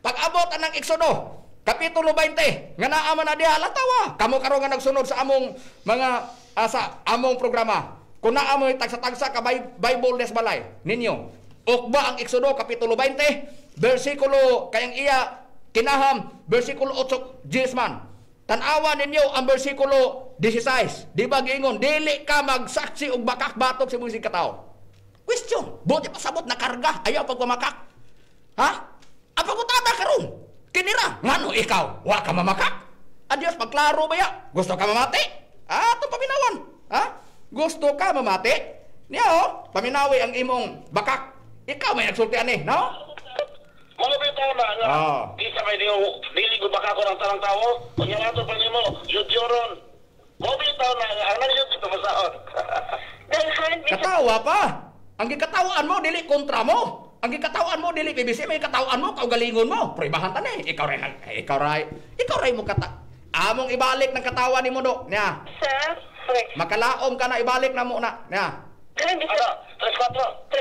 pag-abot ang Exodo, kapitulo 20, nga naaman na diha, latawa. Kamo karon nga nagsunod sa among mga sa among programa. Kung naamoy tagsa-tagsa ka Bible des balay ninyo. Ukba ang Exodo kapitulo 20, versikulo kayang iya kinaham versikulo 8 Gisman. Tan-awa ninyo ang versikulo 16. Di ba giingon dili ka magsaksi og bakak batok sa mga katao. Question, buti pasabot na karga ayaw pagpamakak. Ha? Apa ko tada karon? Kinira, ngano ikaw? Wa ka mamakak? Adios pagklaro ba ya? Gusto ka mamati? Ato paminawan. Ha? Gusto ka mamati? Niya oh, paminawi ang imong bakak. Ikaw may nagsultian eh, no? Mga bitaw na nga, isa may dili ko baka ko ng tanang tao, kung yung ato pa nimo, yudyoron. Mga bitaw na nga, ang nangyod ito masaon. Katawa pa! Ang gikatawaan mo, dili kontra mo. Ang gikatawaan mo, dili PBC, may katawaan mo, kaugalingon mo. Pribahan tan eh. Ikaw ray mo among ibalik ng katawan ni mo do. Nya. Sir? Makalaom ka na, ibalik na mo na. Nya. Ano? 3-4.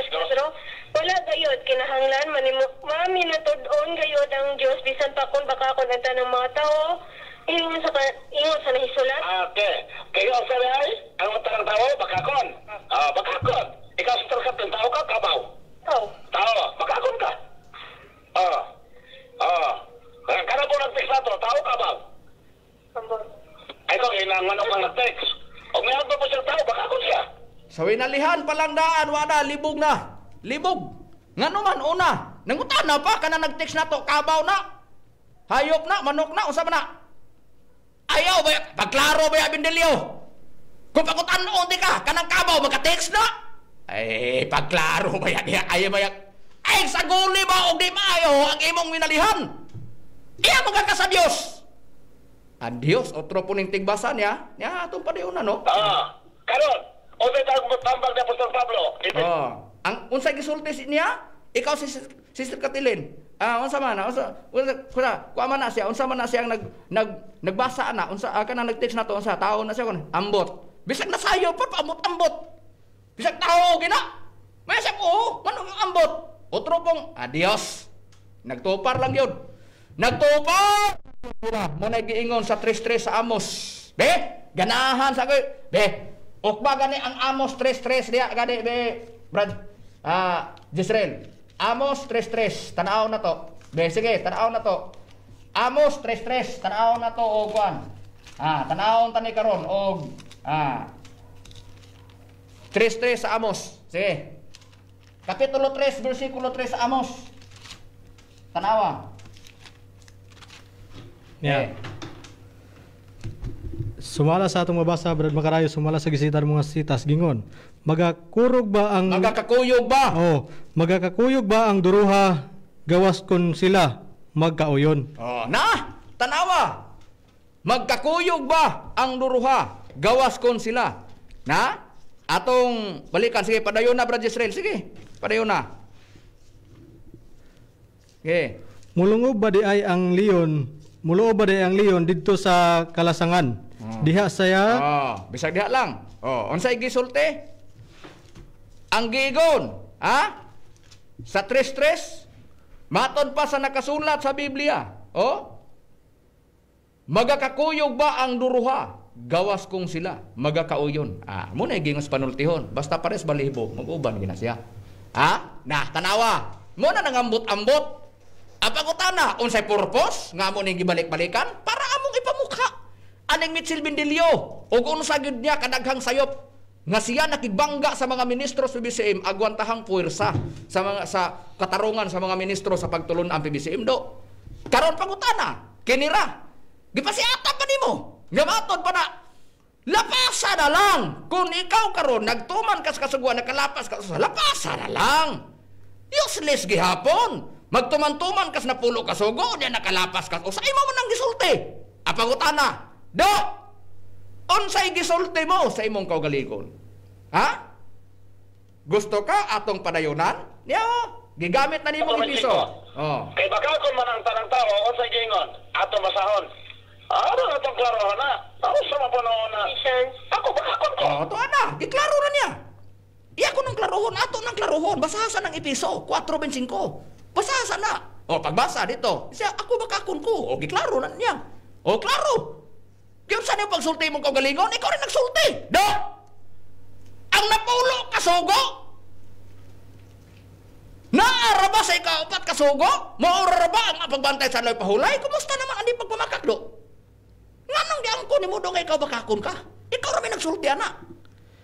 Wala gayod, kinahanglan, mami natudon gayod ang Diyos, bisan pa kung baka ako nagta ng mga tao, ingon sa nahisulat. Okay. Kayo ang sabi ay, ang matang tao, bakakon. Bakakon. Ikaw sa tarkat ng tao ka, kabaw. Tao, bakakon ka. Kana po nag-text na to, tao, kabaw. Ay ko, inangan kang nag-text. O ngayon po siyang tao, bakakon siya. Sa winalihan palang daan, wala, libog na. Libog. Nga naman una. Nangutan na pa, kana nag-text na to, kabaw na. Hayop na, manok na, usama na. Ayaw ba, pagklaro ba yung bindelyo? Kung pagutan noon di ka, kanang kabaw, magka-text na. Ay, pagklaro ba yan? Ayaw ba yan? Ay, saguli ba o di maayo ang imong winalihan? Iya mga ka sa Diyos. Ang Diyos, otro po ning tigbasan ya. Ya, itong padayon na, no? Karon, o may tambag na Apostol Pablo. Ang unsay gisulti niya? Ikaw si Sister Katilin. Unsa man na? Kuha man na siya. Unsa man na siya nagbasa na. Unsa kana nag-text na to unsa tao na siya kun. Ambot. Bisag nasayo pa ambot. Bisag tao gina. May siya ko, manong ambot. Otro pong adios. Nagtupar lang yun. Nagtupar. Mo na giingon sa 3:3 sa Amos. Be, ganahan sa ko. Be, ukba gani ang Amos 3:3 diya gani be. Brad, Jezreel. Amos 3:3, tanaw na to. Be, sige, tanaw na to. Amos 3:3, tanaw na to og kuan. Tanawon tani karon og 3:3 sa Amos. Sige. Kapitulo 3, versikulo 3 sa Amos. Tanawa. Yeah. Sumala sa atong mabasa, Brad Makarayo, sumala sa gisitan mga sitas gingon. Magakakuyog ba ang duruha gawas kon sila magkauyon? Tanawa. Magkakuyog ba ang duruha gawas kon sila? Na? Atong balikan sige padayon na Brad Israel. Sige. Padayon na. Okay. Mulungob ba di ay ang leon didto sa kalasangan? Diha saya. Bisag diha lang. Unsay gisulti? Ang gigon, sa 3:3, matod pa sa nakasulat sa Biblia. Magakakuyog ba ang duruha? Gawas kong sila, magakauyon. Muna igingos panultihon. Basta pares balibo, mag-uban gina siya. Tanawa. Muna nangambot-ambot. Apagutana, unsay purpose? Nga mo ning gibalik-balikan? Para among ipamukha. Aning mitsil bindilyo. O kung sagid niya kadaghang sayop. Nga siya nakibangga sa mga ministro sa PBCM agwantahang puwersa sa katarungan sa mga ministro sa pagtulon ang PBCM do. Karon pangutana, kinira. Gipasiata pa nimo. Gamatod pa na. Lapasa na lang. Kung ikaw karon nagtuman ka sa kasuguan nakalapas ka sa lapasa na lang. Useless gihapon. Magtuman-tuman kas na pulo kasugo diya nakalapas ka. O sa imo man nang gisulti. Apangutana. Do. Unsay gisulti mo sa imong kaugalingon? Gusto ka atong padayunan? Niya, gigamit na nimo ipiso. Oh. Kay baka kung manang tanang tao, o sa gingon, ato masahon. Ano na itong klarohan na? Ako sa mapanoon na. Ako baka ko. Oh, to ana, giklaro na niya. Iya ko nang klarohon, ato nang klarohon. Basahasan ng ipiso, 4.25. Basahasan na. O, pagbasa dito. Siya, ako bakakon ko. O, giklaro na niya. O, klaro. Kaya saan yung pagsulti mong kagalingon? Ikaw rin nagsulti. Do! Ang napulo kasugo? Naaraba sa ika-4 kasugo? Maura ba ang pagbantay sa loy pahulay? Kumusta naman ang di pagpamakak, do? Nga nang di angko ni mo do nga ikaw bakakon ka? Ikaw rin nagsulti, anak.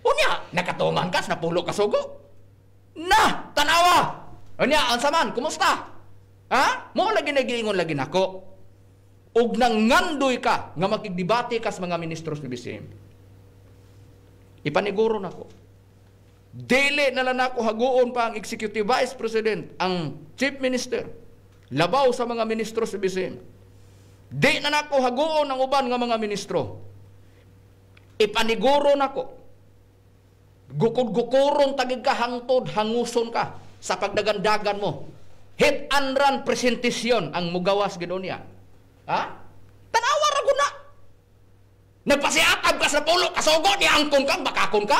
Unya, nakatuman ka sa napulo kasugo? Na, tanawa! Unya, ansaman, kumusta? Ha? Mo lagi nagiingon lagi nako. Og nangandoy ka nga makigdebate ka sa mga ministro sa BCM. Ipaniguro nako. Dili na lang ako haguon pa ang Executive Vice President, ang Chief Minister, labaw sa mga ministro sa BCM. Di na nako haguon ang uban nga mga ministro. Ipaniguro nako. Gukod-gukurong tagig ka hangtod, hanguson ka sa pagdagandagan mo. Hit and run presentasyon ang mugawas gano'n niya. Ha? Tanawa ra guna. Nagpasiatab ka sa pulo, kasugo, ni angkon ka, bakakon ka.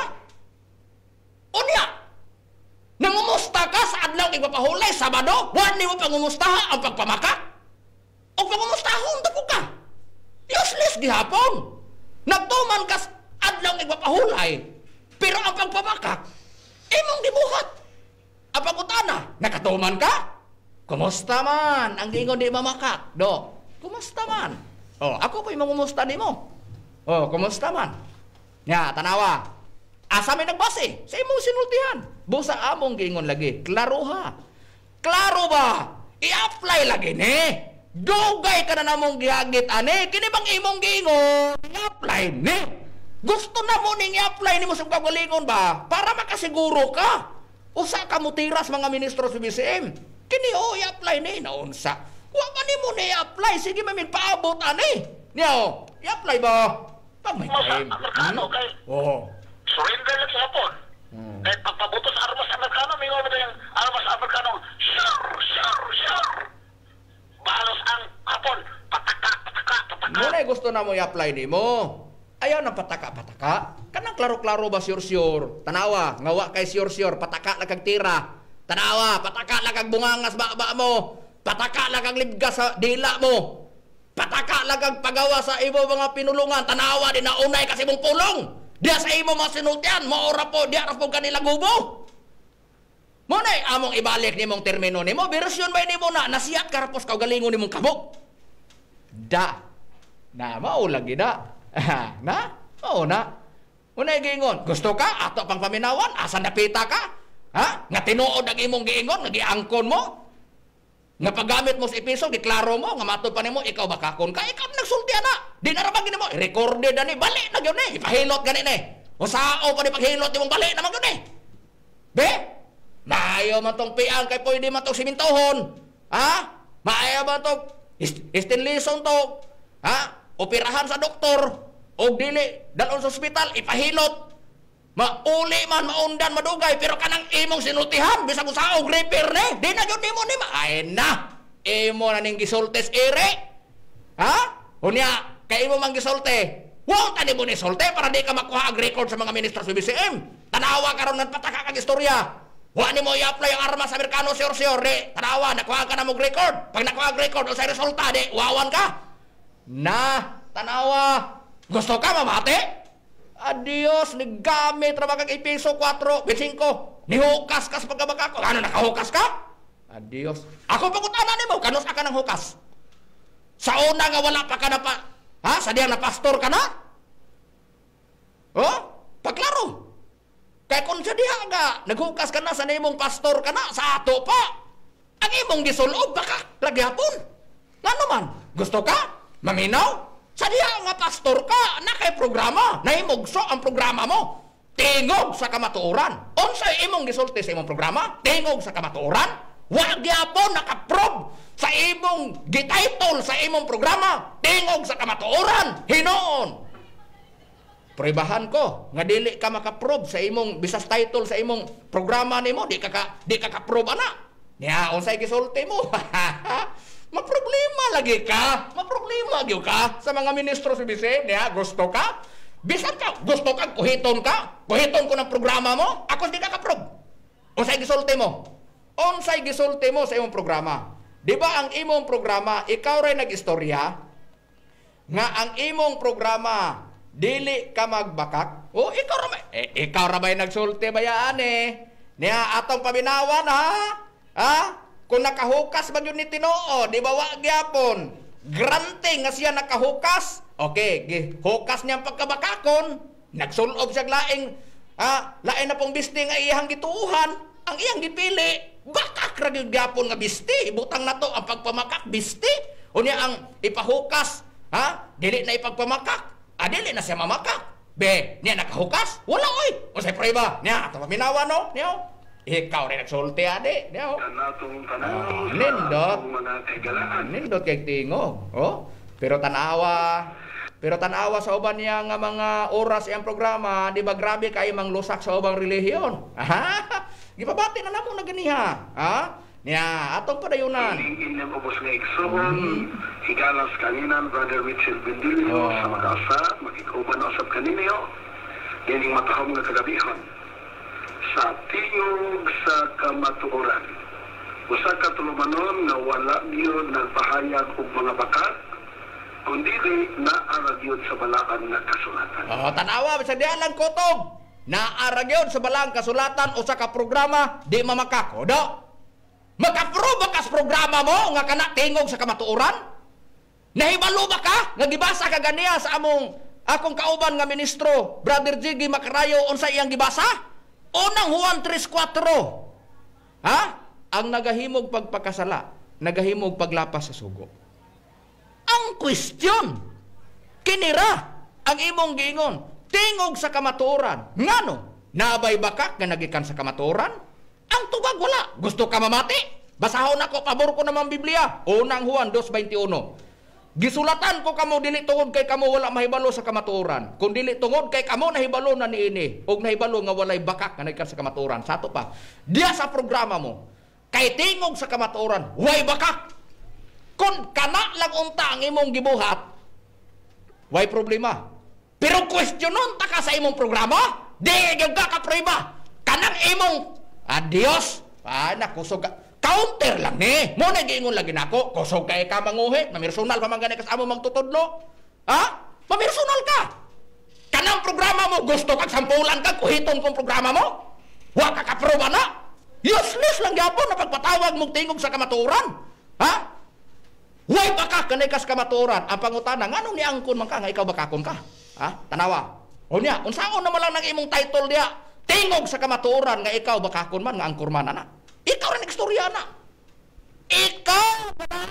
Unya, nangumusta ka sa adlaw igpapahulay, Sabado, wala mo pangumustaha ang pagpamakak. O pangumustahon, tapo ka. Useless gihapon. Nagtuman ka sa adlaw igpapahulay, pero ang pagpamakak, imong gibuhat. Ang pagutana, nakatuman ka? Kumusta man? Ang gingon di mamakak. Do, kumusta man? Oh, ako pa yung mangumusta ni mo. Oh, kumusta man? Nya, tanawa. Asa may nagbase? Sa imong sinultihan. Busa among gingon lagi. Klaro ha. Klaro ba? I-apply lagi ni. Dugay ka na namong gihagit ani. Kini bang imong gingon? I-apply ni. Gusto na mo ning i-apply ni mo sa kagalingon ba? Para makasiguro ka. Usa ka mo tiras mga ministro sa BCM. Kini i-apply ni naunsa. Wa man nimo na i-apply. Sige mamin paabot ani. Niyo, i-apply ba? Pag may time. Amerikano kay. Oh. Surrender lang sa hapon. Kahit pagpabutos armas Amerikano, may nga ba yung armas Amerikano? Sure. Balos ang hapon. Pataka. Muna gusto na mo i-apply ni mo. Ayaw na pataka. Kanang klaro-klaro ba sure. Tanawa, ngawa kay sure, pataka lang kag tira. Tanawa, pataka lang kag bungangas ba mo. Pataka lang kag libgas sa dila mo. Pataka lang kag pagawa sa imo mga pinulungan. Tanawa, di naunay kasi mong pulong. Diya sa imo mga sinultian, maora po, diya ra po kanila gubo. Muna'y among ibalik ni mong termino ni mo, version ba ni mo na, nasiyat karapos kaugalingon ni mong kamok. Da. Na, maulagi da. Na? Oo na. Muna'y gingon, gusto ka, ato pang paminawan, asa napita ka? Ha? Nga tinuod ang imong giingon, nga giangkon mo? Nga paggamit mo sa episode, giklaro mo, nga mato pa ni mo, ikaw bakakon ka, ikaw nagsultian na. Di na rabang gini mo, i-recorded na ni, balik na yun eh, ipahilot gani ni. O sao pa ni paghilot ni mong balik naman yun eh. Be? Maayaw man tong piang kay pwede man tong simintohon. Ha? Maayaw man tong istinlison to. Ha? Operahan sa doktor. O dili, dalon sa ospital, ipahilot. Mauli man, maundan, madugay, pero kanang imong sinultihan, bisag usaog, repair ne, di na yun mo ni ay na, imo na ning gisultes ere, ha? Unya, kay imo mang gisulti, wow, tani mo ni sulte, para di ka makuha ang record sa mga ministro sa BCM, tanawa ka ron pataka kag istorya, wa ni mo i-apply ang armas Amerikano, sure, di, tanawa, nakuha ka na mong record, pag nakuha ang record, o sa resulta, di, wawan ka, na, tanawa, gusto ka mamate? Adios, naggamit ra kag ipiso 4, 25. Nihukas ka sa pagkabaka ko. Ano, nakahukas ka? Adios. Ako pagkutanan nimo, kanus ka ng hukas. Sa una nga wala pa ka na pa, ha? Sa diyan na pastor ka na? Oh? Paklaro. Kaya kung sa diya nga, naghukas ka na, sa nimong pastor ka na, sa ato pa. Ang imong gisulob, baka lagyapon. Ano man? Gusto ka? Maminaw? Sa diya nga pastor ka, na kay programa, nahimugso ang programa mo. Tingog sa kamatuoran. Unsay imong gisulti sa imong programa? Tingog sa kamatuoran? Wa gyapon naka-prove sa imong gititle sa imong programa. Tingog sa kamatuoran. Hinoon. Pruebahan ko nga dili ka maka-prove sa imong bisas title sa imong programa nimo, di ka ka-prove ana. Nya unsay gisulti mo? Maproblema lagi ka. Maproblema gyud ka sa mga ministro sa bise, nya gusto ka? Bisan ka, gusto ka kuhiton ka? Kuhiton ko ng programa mo? Ako di ka ka-prove. Unsay gisulti mo? Unsay gisulti mo sa imong programa? Di ba ang imong programa, ikaw ray nag-istorya nga ang imong programa dili ka magbakak? O ikaw ra may nagsulti bayaan niya atong paminawan ha? Kung nakahukas ba yun ni Tinoo, di ba wa gyapon? Granting nga siya nakahukas. Okay, hukas niya pagkabakakon. Nagsulob siya laing na pong bisti nga iyang gituuhan. Ang iyang gipili, bakak ra gyud gyapon nga bisti. Butang na to ang pagpamakak bisti. Unya ang ipahukas, dili na ipagpamakak. Dili na siya mamakak. Be, niya nakahukas? Wala oy. O say prueba, niya ato paminawa no, niya. Ikaw rin nagsulti ade, niya. Nindot. Nindot kay tingog. Pero tanawa sa uban niya nga mga oras iyang programa, di ba grabe kay mang lusak sa ubang relihiyon. Gipabati na namo na ganiha. Niya, atong padayunan. Hindi niya ubos nga iksoon, higalas kaninan, Brother Richard Bendilio, sa mag-asa, makikuban na usap kaninyo, yaning matahom nga kagabihon. Sa tingog sa kamatuoran, usa ka tulumanon na wala gyud nagpahayag og mga bakat, kundi naara gyud sa balaan nga kasulatan. Tanawa, sa dialang kutob, naara gyud sa balaan kasulatan, usa ka programa, di mamakak. Odo? Maka-prove ba kas programa mo nga kana tingog sa kamatuoran? Nahibalo ba ka? Nga gibasa ka ganiya sa akong kauban nga ministro, Brother Jiggy Macarayo, unsa iyang gibasa? Unang Juan 3:4. Ang nagahimog pagpakasala, nagahimog paglapas sa sugo. Ang question, kinira ang imong giingon, tingog sa kamatuoran. Ngano? Nabay bakak nga nagikan sa kamatuoran? Ang tubag wala. Gusto ka mamati? Basahon ako, pabor ko naman Biblia. Unang Juan 2:21. Gisulatan ko kamo dili tungod kay kamo wala mahibalo sa kamatuoran. Kung dili tungod kay kamo nahibalo na niini. Og nahibalo nga walay bakak nga nagkan sa kamatuoran. Sato pa. Diya sa programa mo, kay tingog sa kamatuoran, way bakak. Kung kana lang unta ang imong gibuhat, way problema. Pero questionon ta ka sa imong programa, di gyud ka prueba. Kanang imong adios. Nakusog ka. Counter lang ni. Mo na giingon lagi nako. Kusog kay ka manguhi. Mamirsunal pa man gani kas amo magtutudlo. Mamirsunal ka. Kanang programa mo gusto kag sampulan ka kuhiton kong programa mo? Wa ka kaproba na. Useless lang gyapon na pagpatawag mong tingog sa kamatuoran. Way ba ka kanay kas kamatuoran? Ang pangutana nganong niangkon man ka nga ikaw bakakon ka? Tanawa. Unya, unsaon naman lang nang imong title diya? Tingog sa kamatuoran nga ikaw bakakon man nga angkor man ana. Ikaw rin ekstorya na. Ikaw ba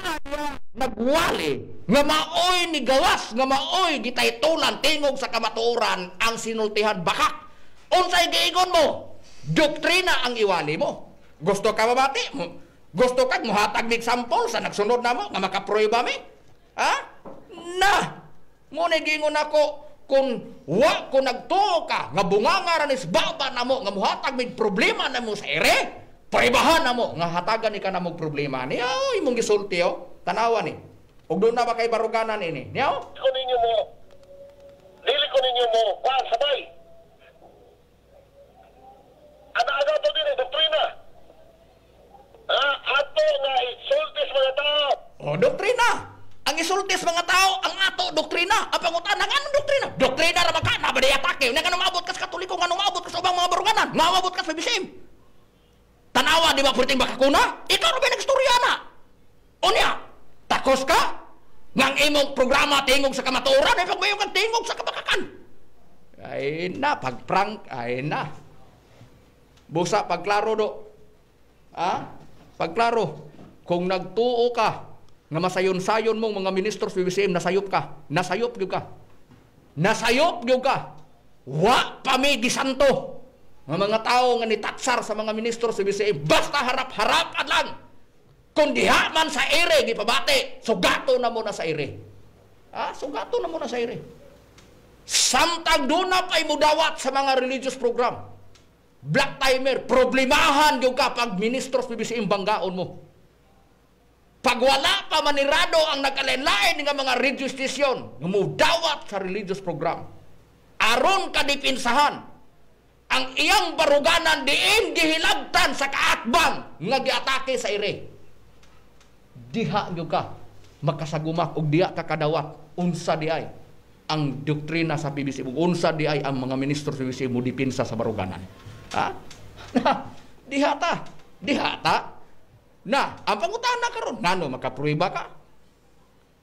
nagwali nga maoy ni gawas nga maoy gitaytulan tingog sa kamatuoran ang sinultihan bakak. Unsay giingon mo? Doktrina ang iwali mo. Gusto ka mabati? Gusto ka muhatag mig sample sa nagsunod namo nga makaprueba mi? Muna giingon ako kung nagtuo ka nga bunganga ra nis baba namo nga muhatag mig problema namo sa ere. Paibahan na mo, nga hatagan ni ka na mong problema. Niyaw, imong gisulti, tanawa ni. Ug doon na ba kay baruganan ini? Niyaw? Dili ko ninyo mo, sabay. Ada-ada to din, doktrina. Ato nga isultis mga tao. Doktrina. Ang isultis mga tao, ang ato doktrina. Ang pangutan, anong doktrina? Doktrina ra maka, nabaday atake. Nga nung maabot ka sa Katoliko, nga nung maabot ka sa ubang mga baruganan. Nga maabot ka sa bisim. Tanawa, di ba pwedeng bakakuna? Ikaw rin ba nagstorya na? Unya, takos ka? Ngang imong programa tingog sa kamatuoran, ay pagmayong kang tingog sa kabakakan. Ay na, pagprank, ay na. Busa, pagklaro do. Pagklaro. Kung nagtuo ka, nga masayon-sayon mong mga ministro sa BBCM, nasayop ka. Nasayop yun ka. Nasayop yun ka. Wa pa may gisanto. Mga tao nga nitaksar sa mga ministro sa BCM, basta harap-harapan lang. Kung diha man sa ere, gipabate, sugato na muna sa ere. Sugato na muna sa ere. Samtang doon na pa'y mudawat sa mga religious program. Black timer, problemahan yung kapag ministros BBCM banggaon mo. Pag wala pa manirado ang nagkalain-lain ng mga radio station, mudawat sa religious program. Aron kadipinsahan ang iyang baruganan diin gihilabtan sa kaatbang nga giatake sa ire. Diha gyud ka makasagumak og diha ka kadawat unsa di ay ang doktrina sa PBC ug unsa di ay ang mga ministro sa PBC mo dipinsa sa baruganan. Ha? Diha ta. Na, ang pangutana karon ngano makapruiba ka?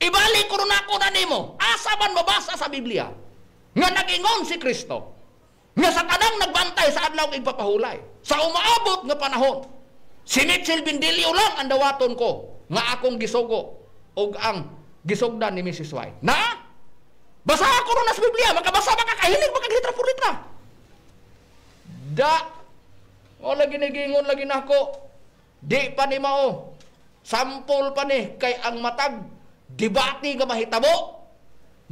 Ibalik ko ron ako na nimo. Asa man mabasa sa Biblia nga nagingon si Kristo nga sa kanang nagbantay sa adlaw igpapahulay sa umaabot nga panahon si Mitchell Bindilio lang ang dawaton ko nga akong gisugo og ang gisugdan ni Mrs. White. Na? Basa ako ron na sa Biblia, makabasa makakahilig makaglitra por litra. Da wala ginigingon lagi nako. Di pa ni mao. Sampol pa ni kay ang matag debate nga mahitabo.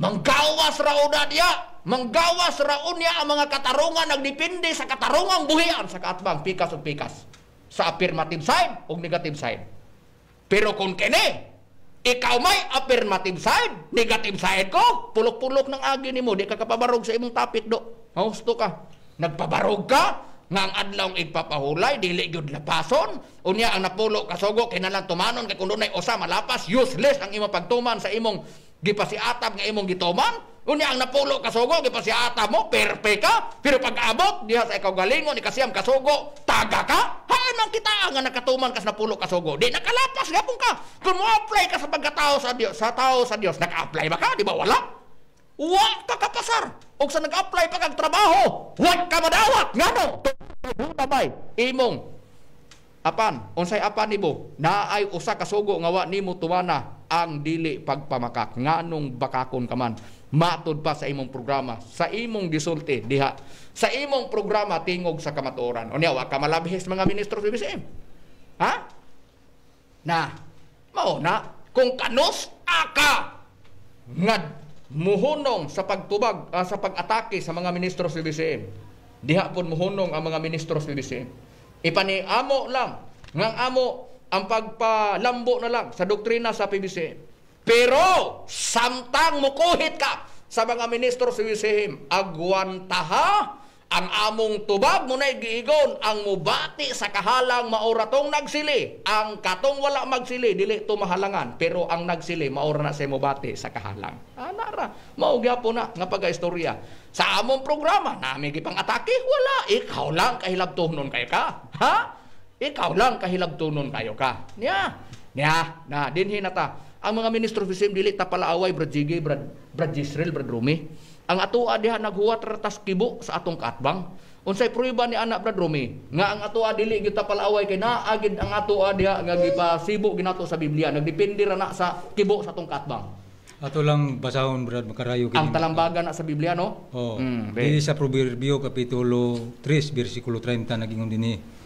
Manggawas ra una diya. Manggawas ra unya ang mga katarungan nagdepende sa katarungang buhian sa kaatbang pikas ug pikas. Sa affirmative side ug negative side. Pero kung kini ikaw may affirmative side, negative side ko, pulok-pulok ng agi nimo, di ka kapabarog sa imong topic do. Husto ka. Nagpabarog ka nga ang adlaw igpapahulay dili gyud lapason unya ang napulo kasugo kinalang tumanon kay kun dunay usa malapas useless ang imong pagtuman sa imong gipasiatab nga imong gituman unya ang napulo kasugo gipasiatab mo perfect ka pero pag-abot diha sa ikaw galingon ikasiyam kasugo taga ka hay man kita nga nakatuman kas napulo kasugo di nakalapas gapon ka kun mo apply ka sa pagkatao sa Dios sa tao sa Dios naka-apply ba ka di ba wala wa ka kapasar og sa nag-apply pa kag trabaho wa ka madawat ngano tabay imong apan unsay apan nimo naay usa ka sugo nga wa nimo tuwana ang dili pagpamakak nganong bakakon ka man matud pa sa imong programa sa imong gisulti diha sa imong programa tingog sa kamatuoran unya wa ka malabhis mga ministro sa BBCM ha na mao na kung kanus aka nga muhunong sa pagtubag sa pag-atake sa mga ministro sa BBCM. Diha pon muhunong ang mga ministro sa BBCM. Ipaniamo lang ngang amo ang pagpalambo na lang sa doktrina sa PBCM. Pero samtang mukuhit ka sa mga ministro sa BBCM, agwantaha ang among tubag mo na giigon ang mubati sa kahalang mauratong nagsili. Ang katong wala magsili dili to mahalangan pero ang nagsili maura na sa mubati sa kahalang. Anara mao gyapon na nga pagaistorya. Sa among programa nami gipang atake wala ikaw lang kahilabtunon kayo ka. Ha? Ikaw lang kahilabtunon kayo ka. Nya na dinhi na ta. Ang mga ministro bisim dili ta palaaway Brad Jiggy, Brad Jisrael, Brad Rumi. Ang atoa diha naghuwat ratas kibo sa atong kaatbang. Unsay prueba ni anak Brad Rumi nga ang atoa dili gyud ta palaaway kay naagid ang atoa diha nga gipasibo ginato sa Biblia. Nagdepende ra na sa kibo sa atong kaatbang. Ato lang basahon Brad Makarayo ang talambagan na sa Biblia no? Oh. Dili sa Proverbio kapitulo 3 bersikulo 30 nagingon dinhi.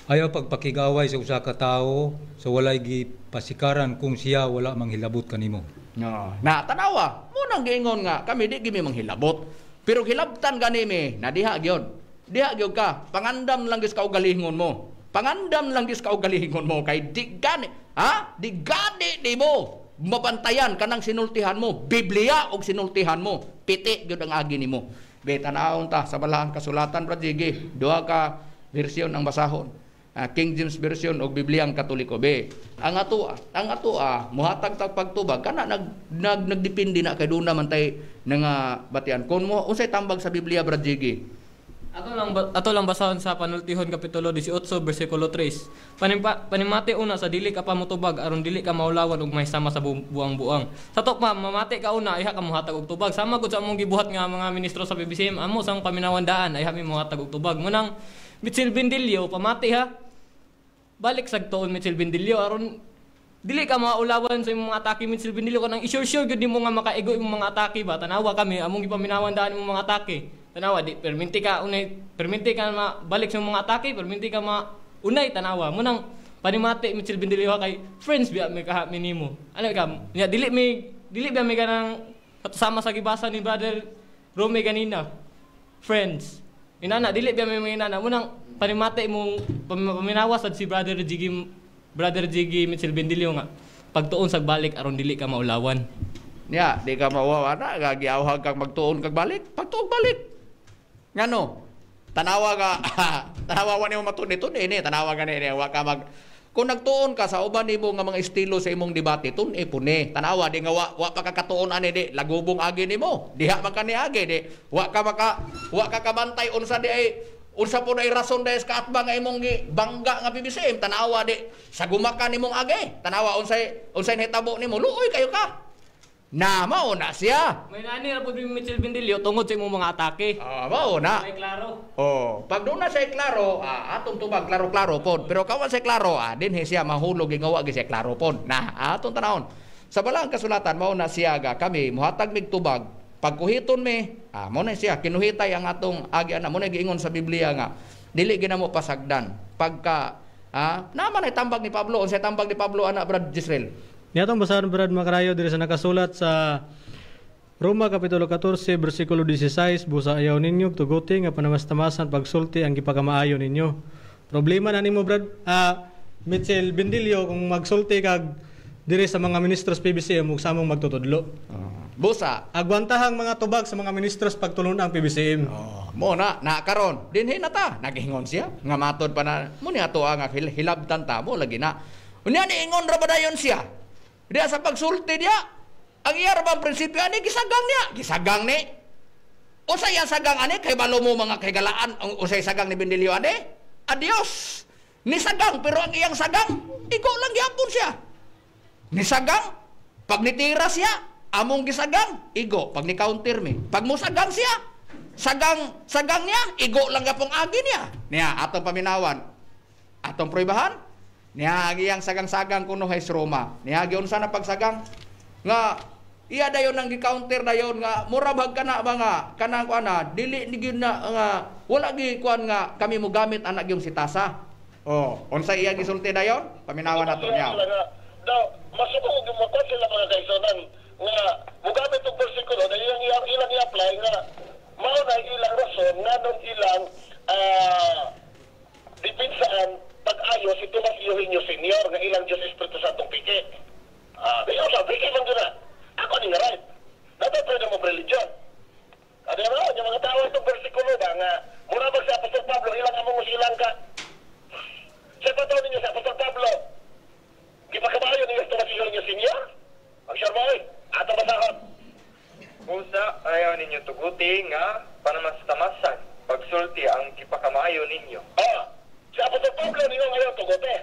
Ayaw pagpakigaway sa usa ka tawo sa walay gipasikaran kung siya wala manghilabot kanimo. No. Na tanawa, mo nang giingon nga kami di gimi manghilabot. Pero hilabtan ganimi na diha gyud. Diha gyud ka, pangandam lang gis ka og galingon mo. Pangandam lang gis ka og galingon mo kay di gani, ha? Di gani di mo mabantayan kanang sinultihan mo, Biblia og sinultihan mo. Piti gyud ang agi nimo. Betanaon ta sa balaang kasulatan Brad Jiggy, duha ka bersyon ang basahon. King James Version o Bibliang Katoliko be. Ang atoa muhatag tag pagtubag kana nagdepende na kay duna man tay nga batian. Kun mo unsay tambag sa Biblia Brad Jiggy? Ato lang basahon sa Panultihon kapitulo 18 bersikulo 3. Panimati una sa dili ka pamutubag aron dili ka maulawan og mahisama sa buang-buang. Sa tukma mamati ka una iha ka muhatag og tubag. Sama gud sa among gibuhat nga mga ministro sa BBCM amo sang paminawandaan iha mi muhatag og tubag. Munang Mitchell Bindilio pamati ha. Balik sa tuon Mitchell Bindilio aron dili ka maulawan sa imong mga atake Mitchell Bindilio kanang i-sure gyud nimo nga makaigo imong mga atake ba tanawa kami among gipaminawandaan imong mga atake tanawa di perminti ka balik sa mga atake perminti ka unay tanawa mo nang panimati Mitchell Bindilio kay friends biya mi kahami nimo ano ka dili ba mi kanang sama sa gibasa ni brother Rome ganina. Friends. Inana dili biya may inana mo nang panimate mong paminawas at si Brother Jiggy Mitchell Bendilio nga pagtuon sa balik aron dili ka maulawan. Nya, di ka mauwawa na, gagiawhag kang magtuon kag balik, pagtuon balik. Ngano? Tanawa ka, tanawa ni mo matun-itun ini, tanawa ka ni wa ka mag kung nagtuon ka sa uban nimo nga mga estilo sa imong debate tun pune. Tanawa di nga wa pa kakatuon ani di lagubong agi nimo. Diha man kani agi di wa ka kabantay unsa di ay unsa po na rason dahil sa kaatba nga imong bangga nga PBCM. Tanawa di sa gumakan nimong agi. Tanawa unsay hitabo nimo. Luoy kayo ka. Na mao na siya. May nani ra pud Mitchell Bendilio tungod sa imong mga atake. Mao na. May klaro. Pag doon na siya klaro, atong tubag klaro-klaro pod. Pero kawan siya klaro, dinhi siya mahulog gingawa gi siya klaro pod. Na atong tanawon. Sa balang kasulatan mao na siya ga kami muhatag mig tubag. Pagkuhiton mi, mao na siya kinuhitay ang atong agi ana mo na giingon sa Biblia nga dili ginamo pasagdan. Pagka naman ay tambag ni Pablo, unsay tambag ni Pablo ana Brad Jisrael. Niyatong basahan Brad Macarayo diri sa nakasulat sa Roma Kapitulo 14 bersikulo 16, busa ayaw ninyo tuguti nga panamastamasan pagsulti ang gipakamaayo ninyo. Problema na nimo Brad Mitchell Bendilio kung magsulti kag diri sa mga ministros PBCM ug samong magtutudlo. Busa agwantahang mga tubag sa mga ministros pagtulon ang PBCM. Mo na karon dinhi na ta nagingon siya nga matod pa na mo ni ato nga hilabtan ta mo lagi na. Unya ni ingon ra ba dayon siya? Dia sa pagsulti dia, ang iya rabang prinsipyo ani gisagang ni. Usay ang sagang ani kay balo mo mga kaygalaan ang usay sagang ni Bendilio ani. Adios. Ni sagang pero ang iyang sagang igo lang gyapon siya. Ni sagang pag nitira siya, among gisagang igo pag ni counter mi. Pag mo sagang siya, sagang niya igo lang gyapon agi niya. Niya atong paminawan. Atong proibahan nihagi ang sagang-sagang kuno hay Roma. Nihagi unsa na pagsagang nga iya dayon nang gi-counter dayon nga murabag kana ba nga kanang kuana dili ni gyud na nga wala gi kuan nga kami mo gamit anak yung sitasa. Unsa iya gisulti dayon? Paminawan nato niya. Daw masubok gyud mo sila mga kaisonan nga mugamit og bersikulo na ilang i-apply nga mao na ilang rason nga don ilang dipinsaan pag-ayos si Tomas Eugenio Senior nga ilang Diyos Espiritu Santong piki. Kaya sa piki man doon na. Ako ni nga right. Dapat pwede mo religion. Ano yan yung mga tao itong versikulo ba nga mura ba sa Apostol Pablo ilang among usilang ka. Sa pataw ninyo sa Apostol Pablo gipakabayo ninyo sa Tomas Eugenio Senior. Ang siyarboy, ato basahon. Usa ayaw ninyo tuguti nga panamastamasan pagsulti ang gipakamayo ninyo. Sa Apostol Pablo ninyo ngayon tugote.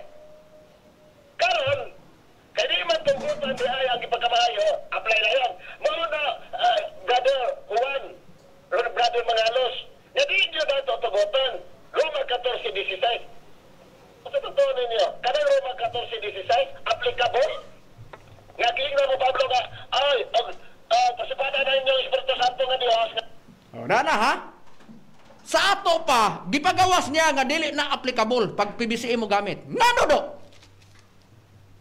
Karon, kaya di man tugutan di ay ang ipagkamayo, apply na yan. Mga na, Brother Juan, Brother Mangalos, nga di nyo ba ito tugutan? Roma 14:16. Sa totoo ninyo, kanang Roma 14:16, applicable? Nga kiling mo Pablo nga, pasipada na inyong Espiritu Santo nga Diyos. Nana ha? Sa ato pa, gipagawas niya nga dili na applicable pag PBCM mo gamit. Ngano do?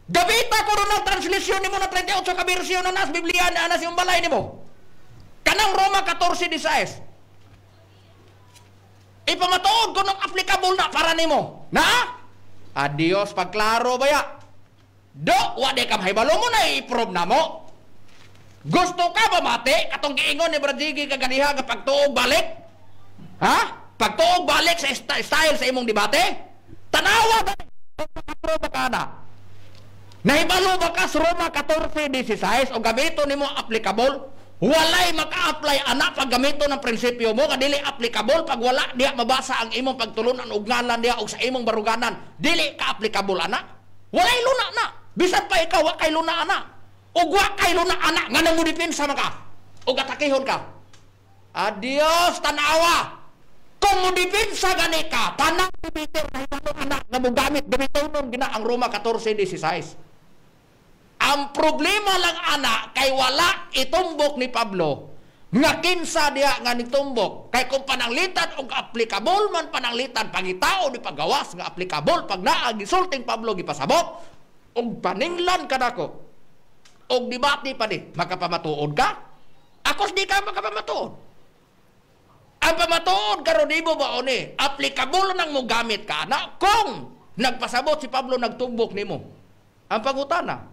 Gabita ko ron ang translasyon nimo na 38 ka bersyon na nas Biblia na anas yung balay nimo. Kanang Roma 14:16. Ipamatuod ko ng applicable na para nimo. Na? Adios pagklaro baya. Do, wade ka mahibalo mo na i-prove na mo. Gusto ka ba mati? Katong giingon ni Bradigi kaganiha nga pagtuog balik? Ha? Pagtuog balik sa style sa imong debate? Tanawa ba? Pagkakapro ka na? Nahibalo ba ka sa Roma 14:16 o gamito ni mo applicable? Walay maka-apply anak pag gamito ng prinsipyo mo nga dili applicable pag wala diya mabasa ang imong pagtulunan ug ngalan diya og sa imong baruganan dili ka applicable anak. Walay luna na. Bisan pa ikaw wa kay luna anak. Ug wa kay luna anak nga nang mudepensa man ka. Ug atakihon ka. Adios tanawa. Kung mudepensa gani ka, tanang debiter na ibang anak nga mogamit gamitonon gina ang Roma 14:16. Ang problema lang ana kay wala itumbok ni Pablo nga kinsa diha nga nitumbok kay kung pananglitan og applicable man pananglitan pangitao di pagawas nga applicable pag naa gisulting Pablo gipasabot og paninglan kadako og debate pa di makapamatuod ka akos di ka makapamatuod Ang pamatuod karon nimo ba oni, applicable nang mo gamit ka na kung nagpasabot si Pablo nagtumbok nimo. Ang pangutana,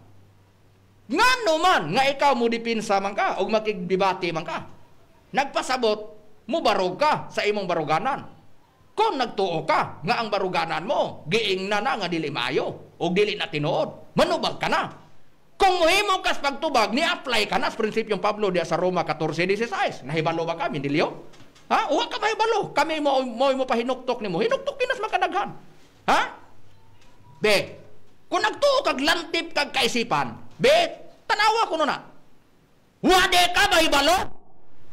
ngano man nga ikaw mo dipinsa man ka o makigbibati man ka. Nagpasabot mo barog ka sa imong baruganan. Kung nagtuo ka nga ang baruganan mo giingna na nga dili maayo o dili na tinuod, manubag ka na. Kung mohimo kas pagtubag, ni-apply ka na sa prinsipyong Pablo diya sa Roma 14:16. Nahibalo ba kami, Dilio? Ha? Uwa ka mahibalo. Kami mo pahinuktok nimo. Hinuktok kinas makadaghan. Ha? Be, kung nagtuo kag lantip kag kaisipan, be, tanawa ko na. Wade ka mahibalo?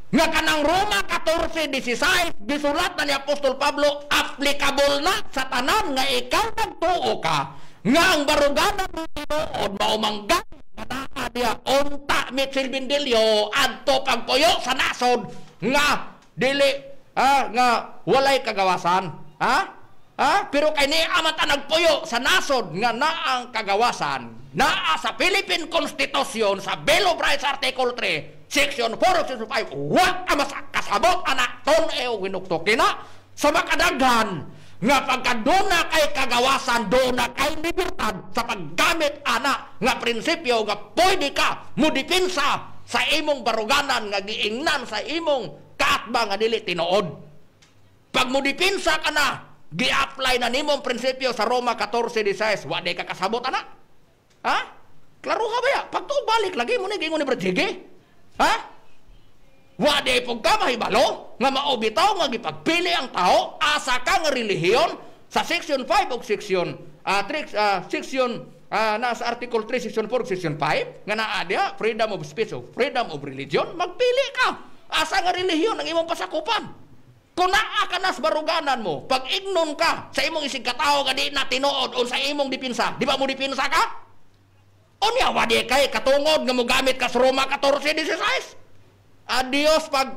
Nga kanang Roma 14:16 gisulat na ni Apostol Pablo, applicable na sa tanan nga ikaw nagtuo ka nga ang baruganan mo tinuod maumangga nga naa diya unta Mitchell Bindilyo adto pagpuyo sa nasod nga dili nga walay kagawasan. Pero kay ni amata nagpuyo sa nasod nga naang kagawasan naa sa Philippine Constitution sa Bill of Rights Article 3 Section 4 Section 5 wa ka kasabot anak ton winuktokin na sa makadaghan nga pagkaduna kay kagawasan duna kay libertad sa paggamit ana nga prinsipyo nga pwede ka mo dipinsa sa imong baruganan nga giingnan sa imong kaatba nga dili tinuod. Pag mo dipinsa ka na gi-apply na nimong prinsipyo sa Roma 14:16 wa di ka kasabot ana. Klaro ha ba ya? Pagtuog balik lagi mo ni gingon ni Brigige. Wa di pug ka mahibalo nga mao bitaw nga gipagpili ang tao asa ka nga relihiyon sa section 5 ug section nasa article 3 section 4 section 5 nga naa diha freedom of speech o freedom of religion, magpili ka asa nga relihiyon ang imong pasakupan. Kung naa ka nas baruganan mo, pag ignon ka sa imong isig katao nga di na tinuod o sa imong dipinsa, di ba mo dipinsa ka? Unya wa di kay katungod nga mo gamit ka sa Roma 14:16. Adios pag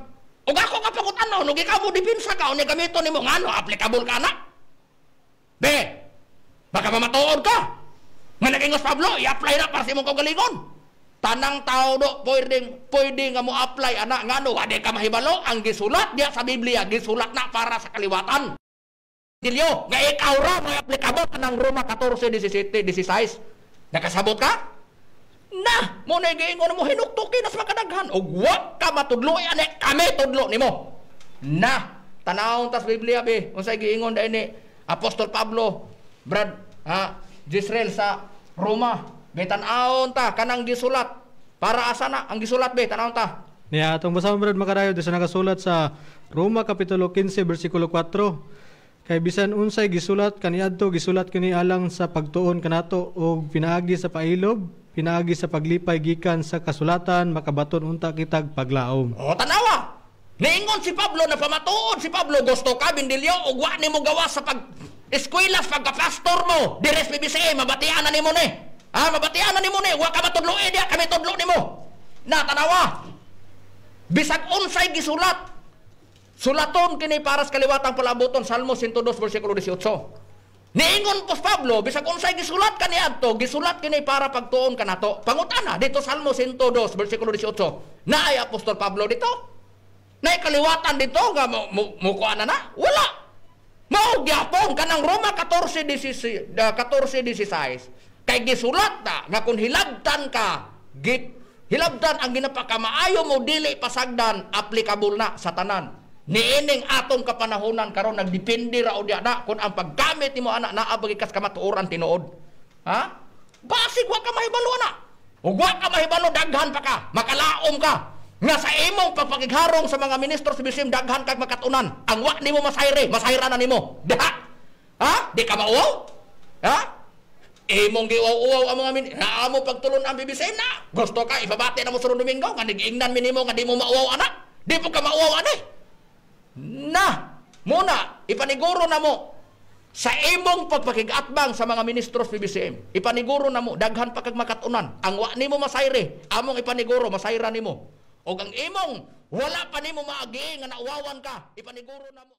ug ako nga pangutan-on ug ikaw mo dipinsa ka unya gamiton nimo ngano applicable ka na. Be, baka mamatuod ka. Nga nagingos Pablo, i-apply na para sa imong kaugalingon. Tanang tao do pwede nga mo apply ana ngano wa di ka mahibalo ang gisulat diya sa Biblia gisulat na para sa kaliwatan. Dilyo, nga ikaw ra may applicable kanang Roma 14:16. Nakasabot ka? Na, mo na giingon mo hinuktokin nas makadaghan og wa ka matudloy ani kami tudlo nimo. Na, tanawon tas Biblia be, unsay giingon dai ni Apostol Pablo, Jezreel sa Roma. Betan-aon ta kanang gisulat. Para asa na ang gisulat be, tanawon ta. Niya atong basahon brad makadayo sa nakasulat sa Roma kapitulo 15 bersikulo 4. Kay bisan unsay gisulat kaniadto gisulat kini alang sa pagtuon kanato og pinaagi sa pailob, pinaagi sa paglipay gikan sa kasulatan makabaton unta kitag paglaom. O tanawa. Niingon si Pablo na pamatuod si Pablo gusto ka Bindilyo ug wa nimo gawas sa eskwela sa pagka-pastor mo. Dires PBCA mabatian na nimo ni. Mabatian na nimo ni wa ka matudloy diya kami tudlo nimo. Na tanawa. Bisag unsay gisulat sulaton kini para sa kaliwatang palaboton Salmo 102 bersikulo 18. Niingon po Pablo bisag unsay gisulat kaniadto gisulat kini para pagtuon kanato. Pangutana dito Salmo 102 bersikulo 18. Naay Apostol Pablo dito? Naay kaliwatan dito nga mukuan na? Wala. Mao gyapon kanang Roma 14:16 kay gisulat na nga kung hilabtan ka hilabtan ang ginapakamaayo mo dili pasagdan applicable na sa tanan. Niining atong kapanahonan karon nagdepende ra o diya na kung ang paggamit nimo ana naa bagi kas kamatuoran tinuod. Basig wa ka mahibalo na. Ug wa ka mahibalo daghan pa ka, makalaom ka. Nga sa imong pagpakigharong sa mga ministro sa bisim daghan kag makatunan. Ang wa nimo masayra na nimo. Diha? Di ka mauwaw? Imong giuwaw ang mga amo pagtulon ang bibisim na. Gusto ka ibabati na mo sunod Domingo nga nag-iingnan mi nimo nga di mo mauwaw ana. Di po ka mauwaw ani. Na, muna, ipaniguro na mo sa imong pagpakigatbang sa mga ministros PBCM. Ipaniguro na mo, daghan pa kag makatunan. Ang wa nimo masayre, among ipaniguro, masayra nimo. O ang imong, wala pa nimo maagi nga nauwawan ka, ipaniguro na mo.